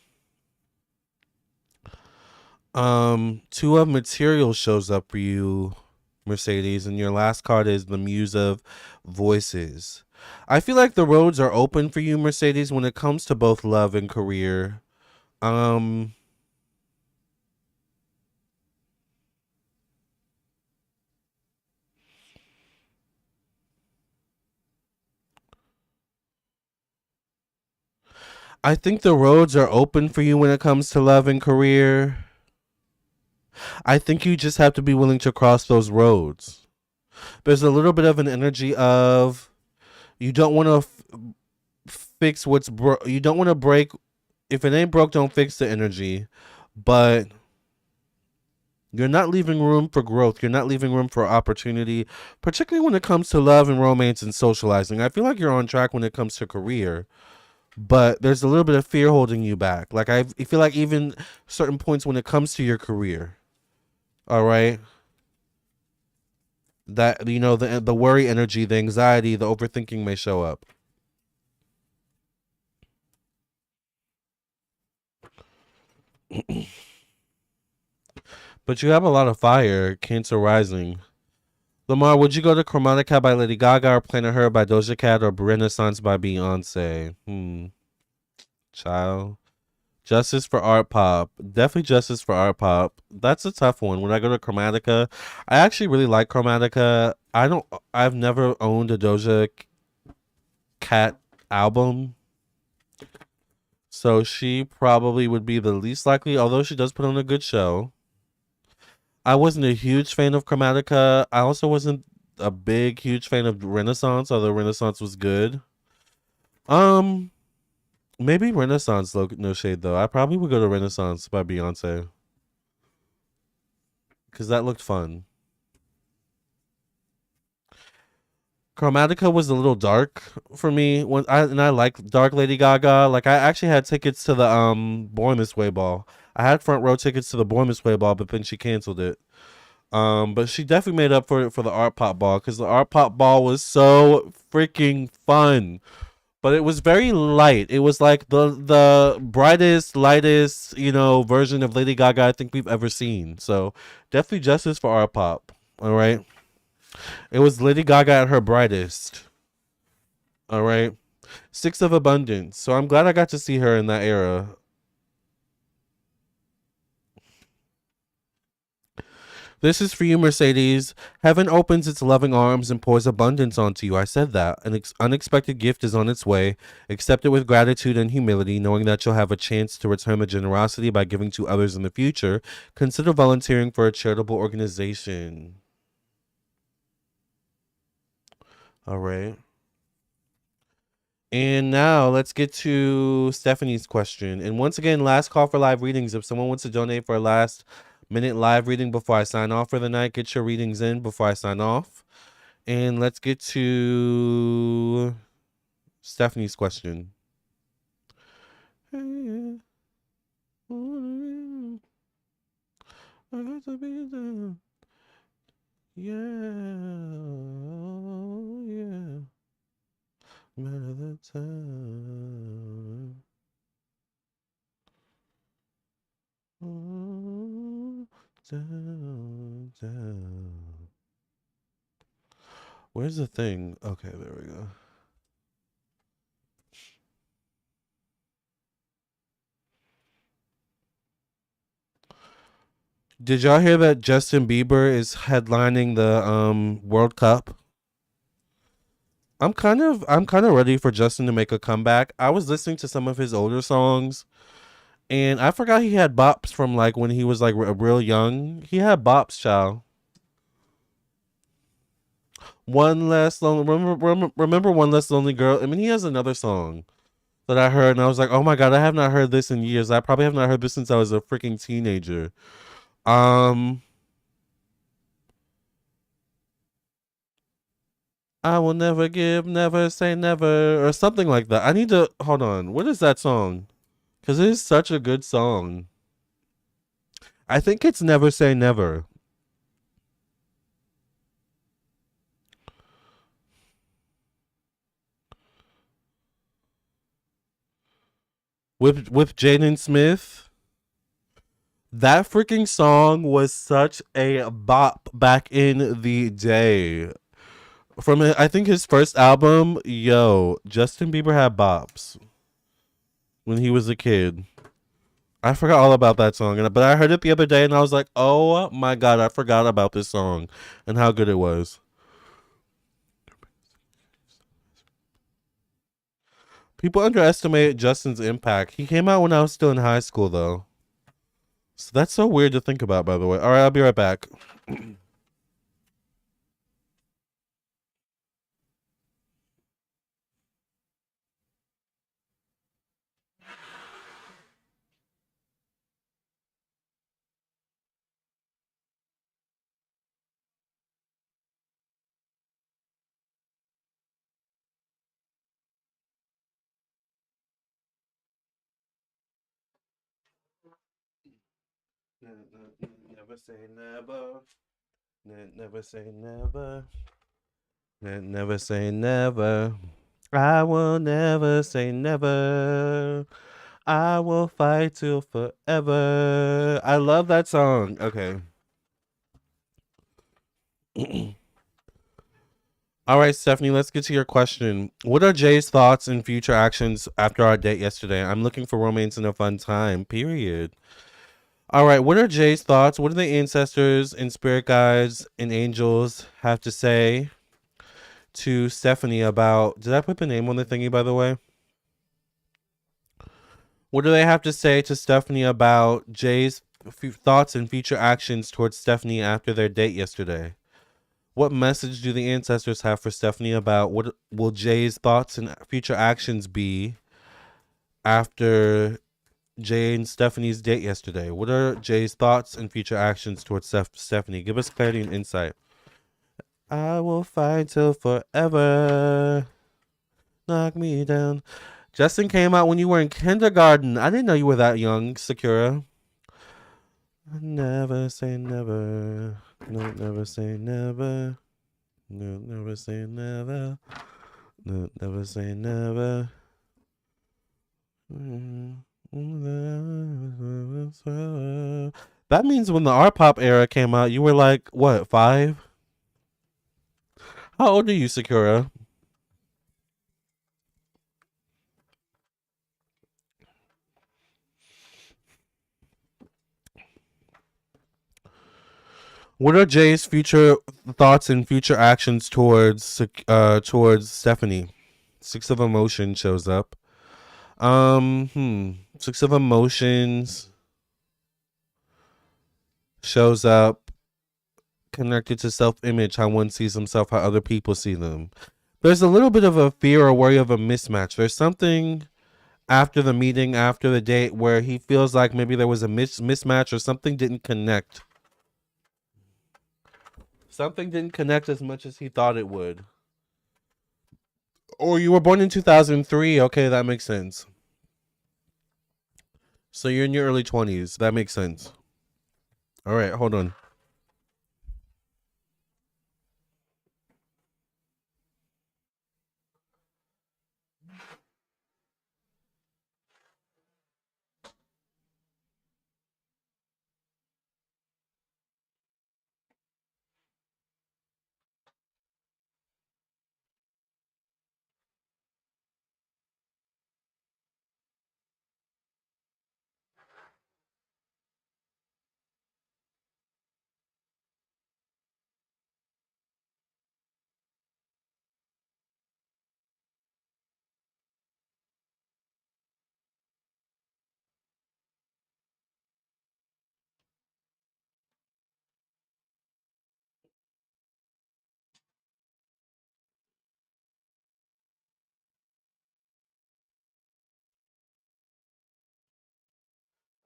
Two of material shows up for you, Mercedes, and your last card is the Muse of Voices. I feel like the roads are open for you, Mercedes, when it comes to both love and career. Um I think the roads are open for you when it comes to love and career. I think you just have to be willing to cross those roads. There's a little bit of an energy of you don't want to fix what's you don't want to break. If it ain't broke, don't fix the energy. But you're not leaving room for growth. You're not leaving room for opportunity, particularly when it comes to love and romance and socializing. I feel like you're on track when it comes to career, but there's a little bit of fear holding you back. Like I feel like even certain points when it comes to your career, all right, that you know the worry energy, the anxiety, the overthinking may show up. But you have a lot of fire, Cancer rising. Lamarr, would you go to Chromatica by Lady Gaga or Planet Her by Doja Cat or Renaissance by Beyonce? Child. Justice for Art Pop. Definitely Justice for Art Pop. That's a tough one. When I go to Chromatica, I actually really like Chromatica. I've never owned a Doja Cat album. So she probably would be the least likely, although she does put on a good show. I wasn't a huge fan of Chromatica. I also wasn't a huge fan of Renaissance, although Renaissance was good. Um, Maybe Renaissance, though. No shade, though. I probably would go to Renaissance by Beyonce because that looked fun. Chromatica was a little dark for me and I like dark Lady Gaga. Like I actually had tickets to the Born This Way ball. I had front row tickets to the Born This Way ball, but then she canceled it. But she definitely made up for it for the Art Pop ball because the Art Pop ball was so freaking fun. But it was very light. It was like the brightest, lightest, version of Lady Gaga I think we've ever seen. So definitely justice for Art Pop. All right. It was Lady Gaga at her brightest. All right. Six of Abundance. So I'm glad I got to see her in that era. This is for you, Mercedes. Heaven opens its loving arms and pours abundance onto you. I said that. An unexpected gift is on its way. Accept it with gratitude and humility, knowing that you'll have a chance to return the generosity by giving to others in the future. Consider volunteering for a charitable organization. All right. And now let's get to Stephanie's question. And once again, last call for live readings. If someone wants to donate for a last minute live reading before I sign off for the night, get your readings in before I sign off. And let's get to Stephanie's question. Yeah. Matter the time. Oh, down. Where's the thing? Okay, there we go. Did y'all hear that Justin Bieber is headlining the World Cup? I'm kind of ready for Justin to make a comeback. I was listening to some of his older songs, and I forgot he had bops from like when he was like real young. He had bops, child. One Less Lonely. Remember One Less Lonely Girl? I mean, he has another song that I heard, and I was like, oh my god, I have not heard this in years. I probably have not heard this since I was a freaking teenager. I will never give, never say never, or something like that. I need to hold on. What is that song? Because it is such a good song. I think it's Never Say Never. with Jaden Smith. That freaking song was such a bop back in the day. From I think his first album, yo, Justin Bieber had bops when he was a kid. I forgot all about that song, but I heard it the other day and I was like, oh my god, I forgot about this song and how good it was. People underestimate Justin's impact. He came out when I was still in high school, though. So that's so weird to think about, by the way. All right, I'll be right back. Never say never. Never say never. Never say never. I will never say never. I will fight till forever. I love that song. Okay. All right, Stephanie, let's get to your question. What are Jay's thoughts and future actions after our date yesterday? I'm looking for romance and a fun time, period. All right, what are Jay's thoughts? What do the ancestors and spirit guides and angels have to say to Stephanie about? Did I put the name on the thingy, by the way? What do they have to say to Stephanie about Jay's thoughts and future actions towards Stephanie after their date yesterday? What message do the ancestors have for Stephanie about what will Jay's thoughts and future actions be after Jay and Stephanie's date yesterday? What are Jay's thoughts and future actions towards Stephanie? Give us clarity and insight. I will fight till forever. Knock me down. Justin came out when you were in kindergarten. I didn't know you were that young, Sakura. Never say never. No, never say never. No, never say never. No, never say never. That means when the art pop era came out, you were like, what, 5? How old are you, Sakura? What are Jay's future thoughts and future actions towards Stephanie? 6 of emotion shows up. Six of emotions shows up connected to self-image, how one sees himself, how other people see them. There's a little bit of a fear or worry of a mismatch. There's something after the meeting, after the date, where he feels like maybe there was a mismatch or something didn't connect. Something didn't connect as much as he thought it would. Or you were born in 2003. Okay, that makes sense. So you're in your early 20s. That makes sense. All right, hold on.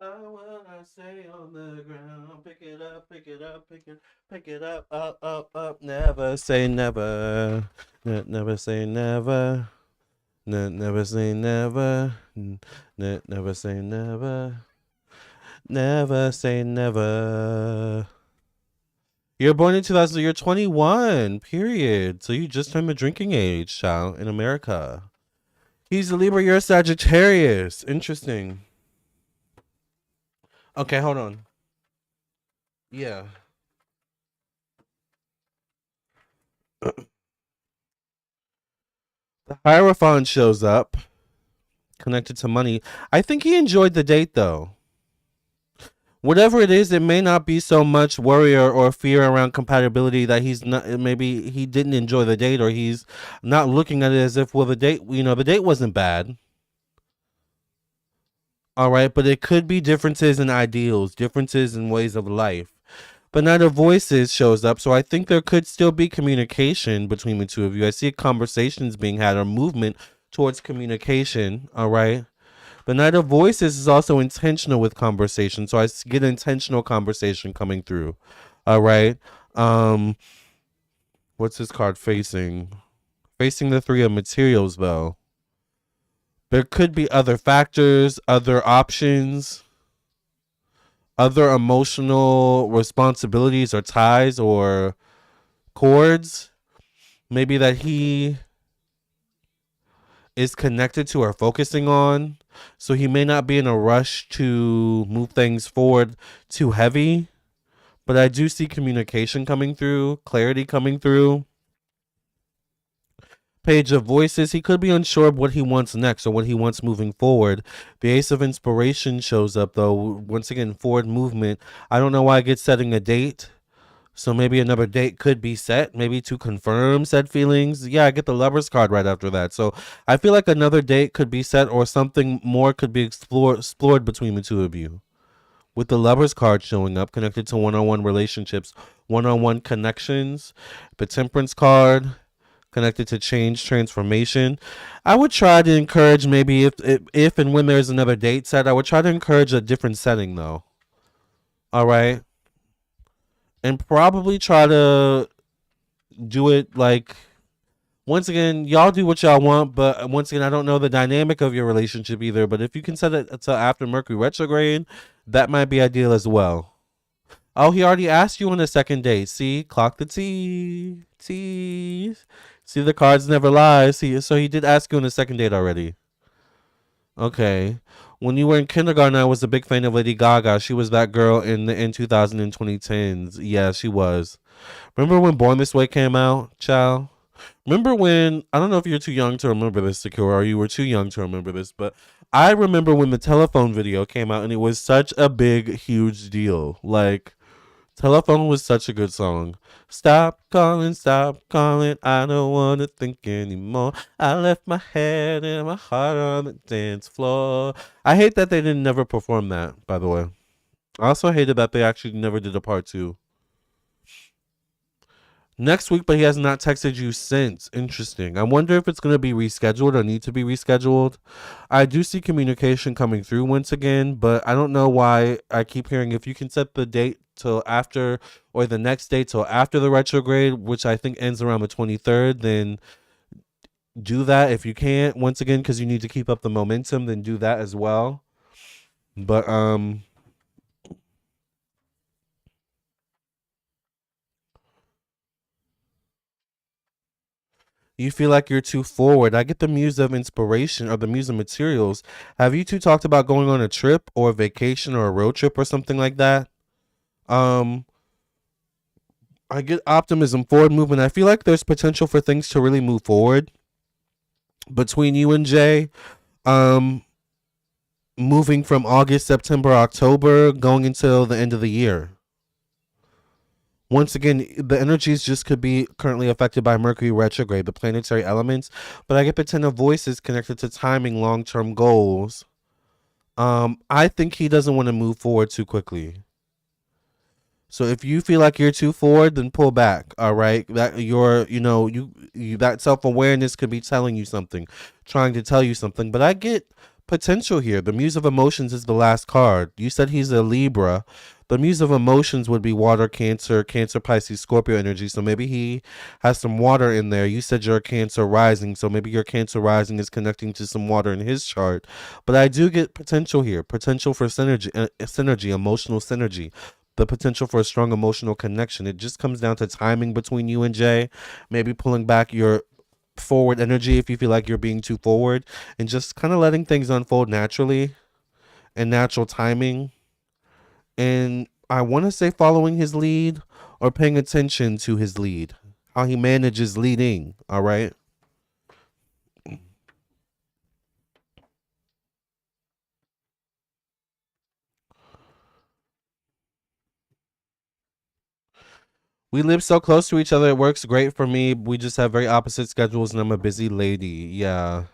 I will not stay on the ground. Pick it up, pick it up, pick it up. Never say never. Never say never. Never say never. Never say never. Never say never. You're born in 2000. You're 21. Period. So you just turned the drinking age, child, in America. He's a Libra, you're a Sagittarius. Interesting. Okay, hold on. Yeah. The Hierophant shows up, connected to money. I think he enjoyed the date though. Whatever it is, it may not be so much worry or fear around compatibility that he's not. Maybe he didn't enjoy the date, or he's not looking at it as if, well, the date, the date wasn't bad. All right, but it could be differences in ideals, differences in ways of life. But neither voices shows up, so I think there could still be communication between the two of you. I see conversations being had or movement towards communication. All right. But neither voices is also intentional with conversation, so I get intentional conversation coming through. All right. Um, what's this card facing? Facing the three of materials, though. There could be other factors, other options, other emotional responsibilities or ties or cords. Maybe that he is connected to or focusing on. So he may not be in a rush to move things forward too heavy. But I do see communication coming through, clarity coming through. Page of Voices, he could be unsure of what he wants next or what he wants moving forward. The Ace of Inspiration shows up, though. Once again, forward movement. I don't know why I get setting a date. So maybe another date could be set, maybe to confirm said feelings. Yeah, I get the Lover's card right after that. So I feel like another date could be set or something more could be explored between the two of you. With the Lover's card showing up, connected to one-on-one relationships, one-on-one connections. The Temperance card, connected to change, transformation. I would try to encourage maybe if and when there's another date set, I would try to encourage a different setting though. All right. And probably try to do it like, once again, y'all do what y'all want, but once again, I don't know the dynamic of your relationship either. But if you can set it until after Mercury retrograde, that might be ideal as well. Oh, he already asked you on the second date. See, clock the T. T. See, the cards never lie. See, so he did ask you on the second date already. Okay. When you were in kindergarten, I was a big fan of Lady Gaga. She was that girl in the in 2000 and 2010s. Yeah, she was. Remember when Born This Way came out, child? Remember when, I don't know if you're too young to remember this, Sakura, or you were too young to remember this, but I remember when the telephone video came out and it was such a big, huge deal. Like, Telephone was such a good song. Stop calling, I don't want to think anymore. I left my head and my heart on the dance floor. I hate that they didn't never perform that, by the way. I also hated that they actually never did a part two. Next week, but he has not texted you since. Interesting. I wonder if it's going to be rescheduled or need to be rescheduled. I do see communication coming through once again, but I don't know why I keep hearing if you can set the date till after or the next date till after the retrograde, which I think ends around the 23rd, then do that. If you can't, once again, because you need to keep up the momentum, then do that as well. But you feel like you're too forward. I get the muse of inspiration or the muse of materials. Have you two talked about going on a trip or a vacation or a road trip or something like that? Um, I get optimism, forward movement. I feel like there's potential for things to really move forward between you and Jay. Um, moving from August, September, October, going until the end of the year. Once again, the energies just could be currently affected by Mercury retrograde, the planetary elements, but I get the 10 of voices connected to timing, long-term goals. I think he doesn't want to move forward too quickly. So if you feel like you're too forward, then pull back. All right, that you that self-awareness could be telling you something, trying to tell you something. But I get potential here. The Muse of Emotions is the last card. You said he's a Libra. The Muse of Emotions would be water, Cancer, Pisces, Scorpio energy. So maybe he has some water in there. You said you're a Cancer rising, so maybe your Cancer rising is connecting to some water in his chart. But I do get potential here, potential for synergy, emotional synergy, the potential for a strong emotional connection. It just comes down to timing between you and Jay. Maybe pulling back your forward energy if you feel like you're being too forward, and just kind of letting things unfold naturally and natural timing. And I want to say following his lead or paying attention to his lead, how he manages leading. All right. We live so close to each other. It works great for me. We just have very opposite schedules, and I'm a busy lady. Yeah.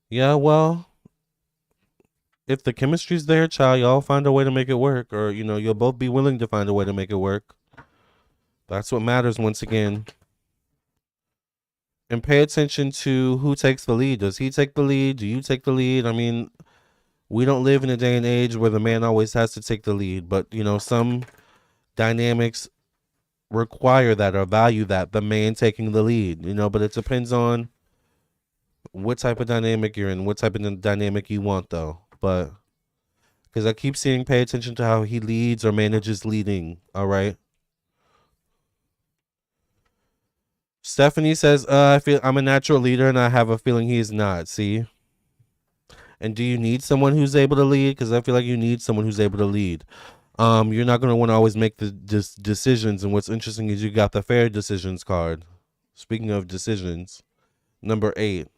Yeah, well, if the chemistry's there, child, y'all find a way to make it work. Or, you'll both be willing to find a way to make it work. That's what matters once again. And pay attention to who takes the lead. Does he take the lead? Do you take the lead? I mean, we don't live in a day and age where the man always has to take the lead. But, some dynamics require that or value that, the man taking the lead, but it depends on what type of dynamic you're in, what type of dynamic you want, though. But because I keep seeing, pay attention to how he leads or manages leading. All right. Stephanie says, I feel I'm a natural leader and I have a feeling he is not. See? And do you need someone who's able to lead? Because I feel like you need someone who's able to lead. You're not going to want to always make the decisions. And what's interesting is you got the fair decisions card. Speaking of decisions, number 8.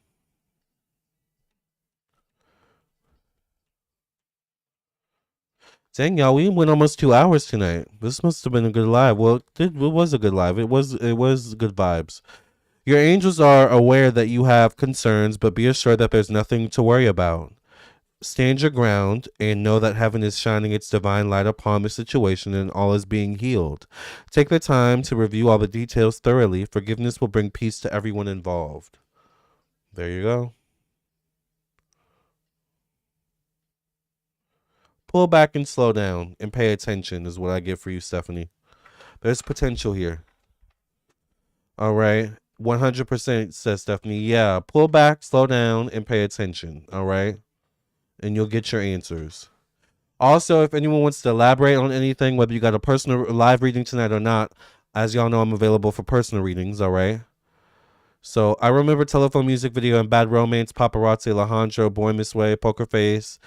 Dang, y'all, we went almost 2 hours tonight. This must have been a good live. Well, it was a good live. It was good vibes. Your angels are aware that you have concerns, but be assured that there's nothing to worry about. Stand your ground and know that heaven is shining its divine light upon the situation and all is being healed. Take the time to review all the details thoroughly. Forgiveness will bring peace to everyone involved. There you go. Pull back and slow down and pay attention is what I get for you, Stephanie. There's potential here. All right. 100% says Stephanie. Yeah. Pull back, slow down, and pay attention. All right. And you'll get your answers. Also, if anyone wants to elaborate on anything, whether you got a personal live reading tonight or not, as y'all know, I'm available for personal readings. All right. So I remember telephone music video and Bad Romance, Paparazzi, Alejandro, Born This Way, Poker Face,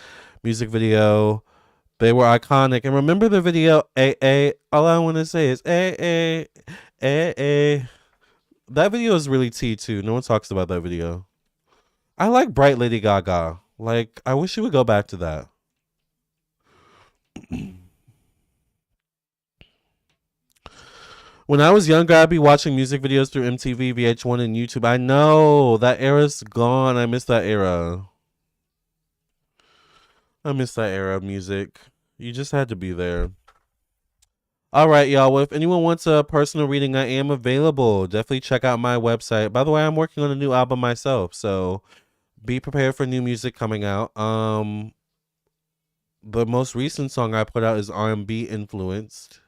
music video. They were iconic. And remember the video, AA? All I want to say is AA, AA. That video is really tea, too. No one talks about that video. I like Bright Lady Gaga. Like, I wish she would go back to that. When I was younger, I'd be watching music videos through MTV, VH1, and YouTube. I know. That era's gone. I miss that era. I miss that era of music. You just had to be there. All right, y'all. Well, if anyone wants a personal reading, I am available. Definitely check out my website. By the way, I'm working on a new album myself, so be prepared for new music coming out. The most recent song I put out is R&B influenced.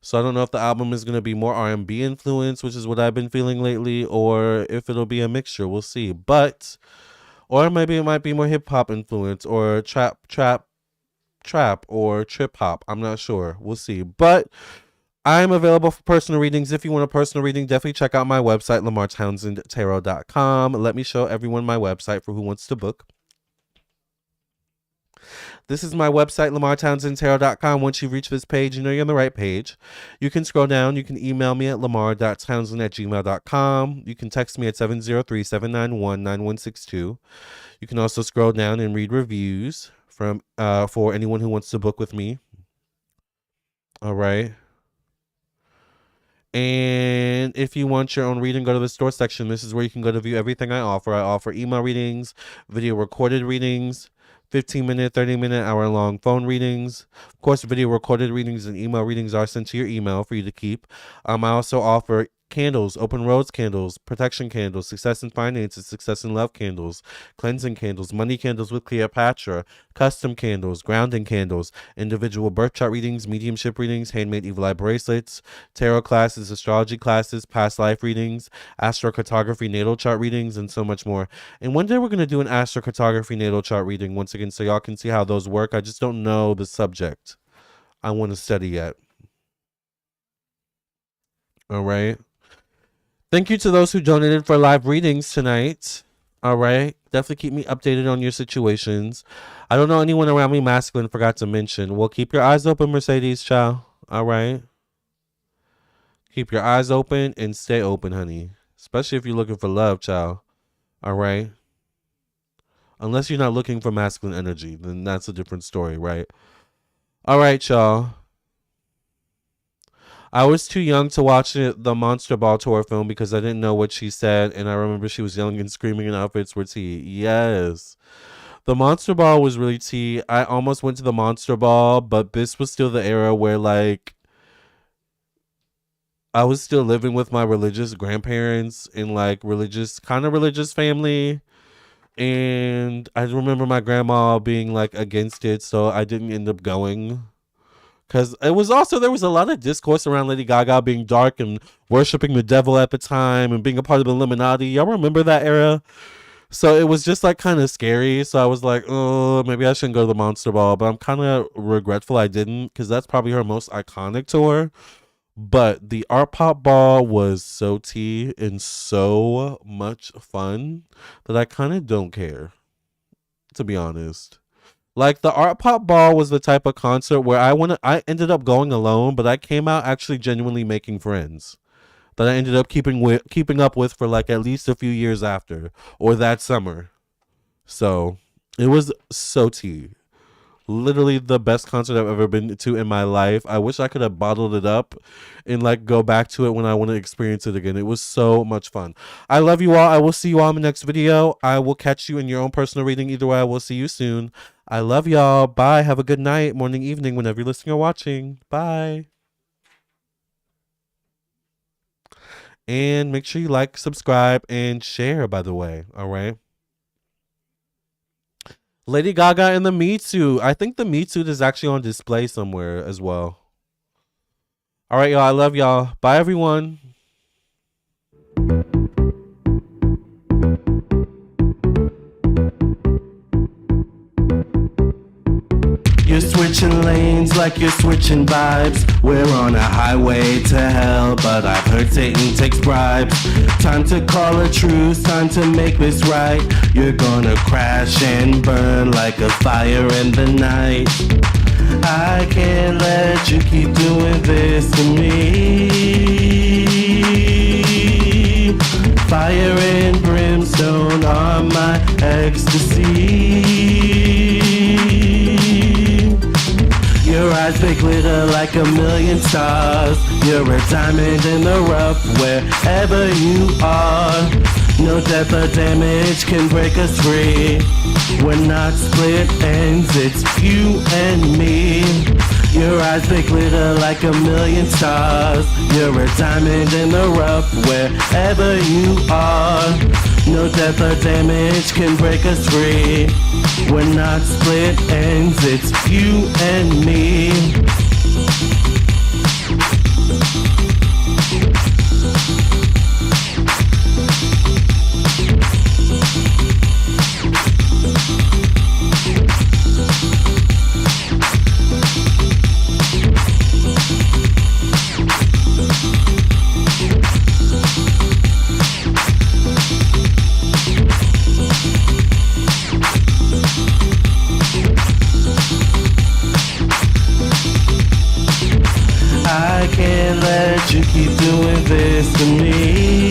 So I don't know if the album is going to be more R&B influenced, which is what I've been feeling lately, or if it'll be a mixture. We'll see. Or maybe it might be more hip hop influence or trap or trip hop. I'm not sure. We'll see. But I'm available for personal readings. If you want a personal reading, definitely check out my website, LamarrTownsendTarot.com. Let me show everyone my website for who wants to book. This is my website, LamarrTownsendTarot.com. Once you reach this page, you know you're on the right page. You can scroll down. You can email me at lamar.townsend@gmail.com. You can text me at 703-791-9162. You can also scroll down and read reviews from for anyone who wants to book with me. All right. And if you want your own reading, go to the store section. This is where you can go to view everything I offer. I offer email readings, video recorded readings, 15-minute, 30-minute, hour-long phone readings. Of course, video recorded readings and email readings are sent to your email for you to keep. I also offer candles, open roads candles, protection candles, success in finances, success in love candles, cleansing candles, money candles with Cleopatra, custom candles, grounding candles, individual birth chart readings, mediumship readings, handmade evil eye bracelets, tarot classes, astrology classes, past life readings, astrocartography, natal chart readings, and so much more. And one day we're going to do an astrocartography natal chart reading once again so y'all can see how those work. I just don't know the subject I want to study yet. All right. Thank you to those who donated for live readings tonight. All right. Definitely keep me updated on your situations. I don't know anyone around me masculine, forgot to mention. Well, keep your eyes open, Mercedes, child. All right. Keep your eyes open and stay open, honey. Especially if you're looking for love, child. All right. Unless you're not looking for masculine energy, then that's a different story, right? All right, y'all. I was too young to watch the Monster Ball tour film because I didn't know what she said, and I remember she was yelling and screaming and outfits were tea. Yes. The Monster Ball was really tea. I almost went to the Monster Ball, but this was still the era where, like, I was still living with my religious grandparents in, like, kind of religious family. And I remember my grandma being, like, against it, so I didn't end up going. Because it was also, there was a lot of discourse around Lady Gaga being dark and worshiping the devil at the time and being a part of the Illuminati. Y'all remember that era? So it was just like kind of scary. So I was like, oh, maybe I shouldn't go to the Monster Ball. But I'm kind of regretful I didn't because that's probably her most iconic tour. But the Art Pop Ball was so tea and so much fun that I kind of don't care, to be honest. Like the Art Pop Ball was the type of concert where I ended up going alone, but I came out actually genuinely making friends that I ended up keeping up with for like at least a few years after or that summer. So it was so tea. Literally the best concert I've ever been to in my life. I wish I could have bottled it up and like go back to it when I want to experience it again. It was so much fun. I love you all. I will see you all in the next video. I will catch you in your own personal reading. Either way, I will see you soon. I love y'all. Bye. Have a good night, morning, evening, whenever you're listening or watching. Bye. And make sure you like, subscribe, and share, by the way. All right. Lady Gaga and the Me Too. I think the Me Too is actually on display somewhere as well. All right, y'all. I love y'all. Bye, everyone. You're switching lanes like you're switching vibes. We're on a highway to hell, but I've heard Satan takes bribes. Time to call a truce, time to make this right. You're gonna crash and burn like a fire in the night. I can't let you keep doing this to me. Fire and brimstone are my ecstasy. Your eyes, they glitter like a million stars. You're a diamond in the rough wherever you are. No depth or damage can break us free. We're not split ends, it's you and me. Your eyes, they glitter like a million stars. You're a diamond in the rough wherever you are. No depth or damage can break us free. We're not split ends, it's you and me. I can't let you keep doing this to me.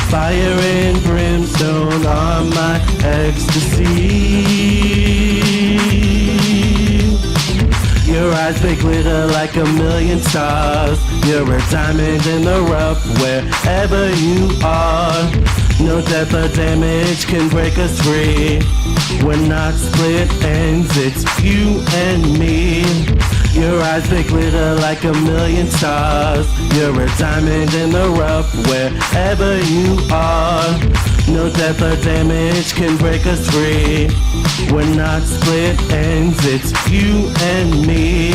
Fire and brimstone are my ecstasy. Your eyes, they glitter like a million stars. You're a diamond in the rough wherever you are. No depth or damage can break us free. We're not split ends, it's you and me. Your eyes, they glitter like a million stars. You're a diamond in the rough wherever you are. No depth or damage can break us free. We're not split ends, it's you and me.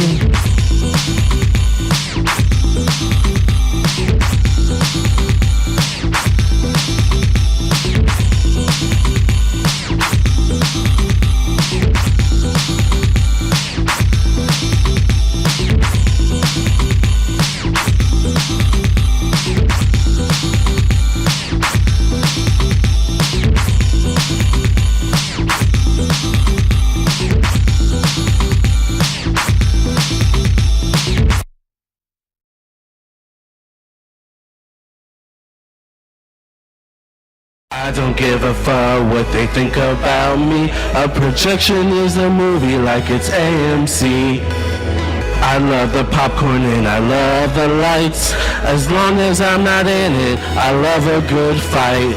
I don't give a fuck what they think about me. A projection is a movie like it's AMC. I love the popcorn and I love the lights. As long as I'm not in it, I love a good fight.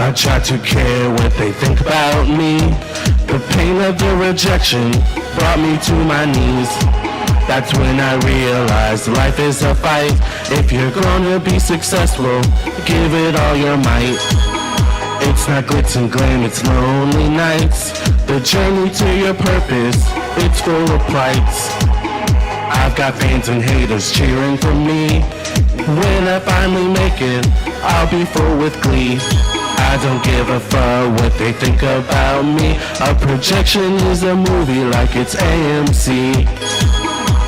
I try to care what they think about me. The pain of the rejection brought me to my knees. That's when I realized life is a fight. If you're gonna be successful, give it all your might. It's not glitz and glam, it's lonely nights. The journey to your purpose, it's full of plights. I've got fans and haters cheering for me. When I finally make it, I'll be full with glee. I don't give a fuck what they think about me. A projection is a movie like it's AMC.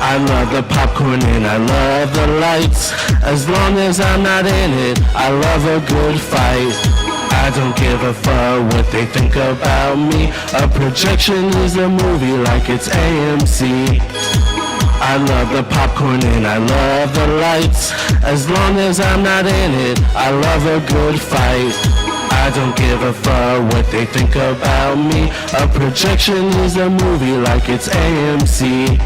I love the popcorn and I love the lights. As long as I'm not in it, I love a good fight. I don't give a fuck what they think about me. A projection is a movie like it's AMC. I love the popcorn and I love the lights. As long as I'm not in it, I love a good fight. I don't give a fuck what they think about me. A projection is a movie like it's AMC.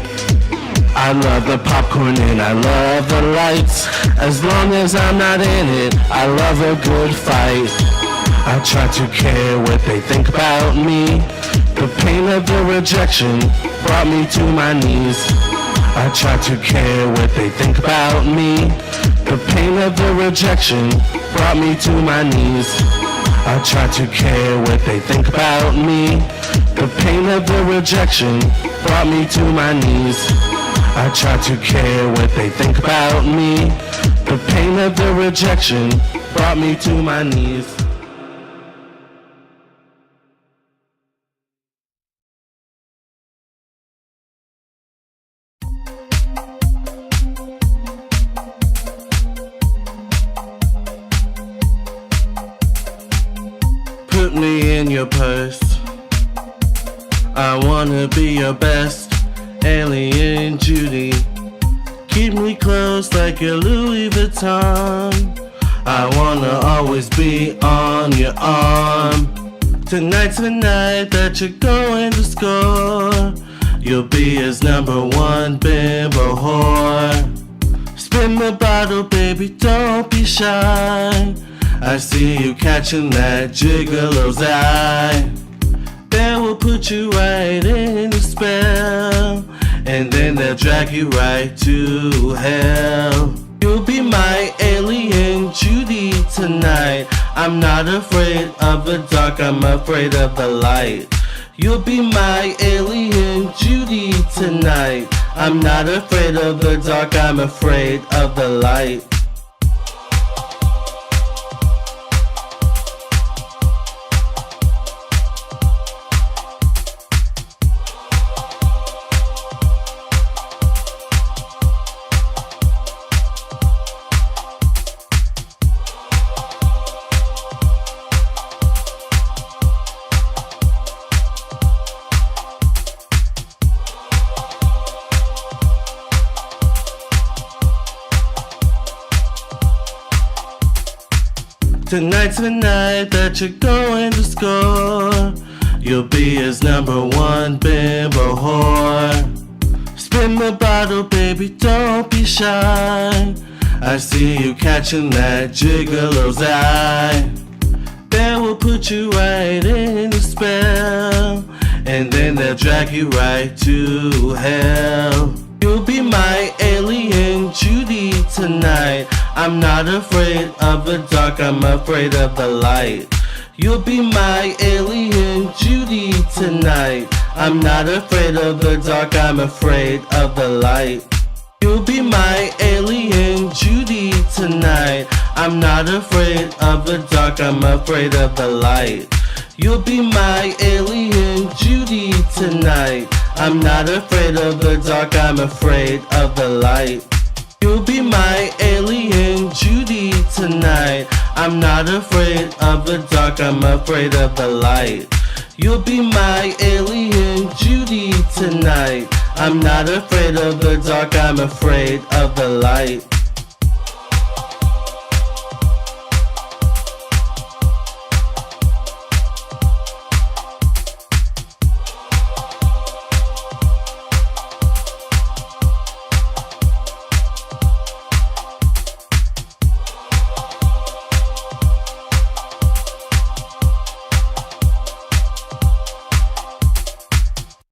I love the popcorn and I love the lights. As long as I'm not in it, I love a good fight. I try to care what they think about me. The pain of the rejection brought me to my knees. I try to care what they think about me. The pain of the rejection brought me to my knees. I try to care what they think about me. The pain of the rejection brought me to my knees. I try to care what they think about me. The pain of the rejection brought me to my knees. Put me in your purse. I wanna be your best alien Judy. Keep me close like your Louis Vuitton. I wanna always be on your arm. Tonight's the night that you're going to score. You'll be his number one bimbo whore. Spin the bottle, baby, don't be shy. I see you catching that gigolo's eye. That will put you right in the spell, and then they'll drag you right to hell. You'll be my alien Judy tonight. I'm not afraid of the dark, I'm afraid of the light. You'll be my alien Judy tonight. I'm not afraid of the dark, I'm afraid of the light. Tonight's the night that you're going to score. You'll be his number one bimbo whore. Spin the bottle, baby, don't be shy. I see you catching that gigolo's eye. That will put you right in the spell, and then they'll drag you right to hell. You'll be my alien Judy tonight. I'm not afraid of the dark, I'm afraid of the light. You'll be my alien Judy tonight. I'm not afraid of the dark, I'm afraid of the light. You'll be my alien Judy tonight. I'm not afraid of the dark, I'm afraid of the light. You'll be my alien Judy tonight. I'm not afraid of the dark, I'm afraid of the light. You'll be my alien Judy tonight. I'm not afraid of the dark, I'm afraid of the light. You'll be my alien Judy tonight. I'm not afraid of the dark, I'm afraid of the light.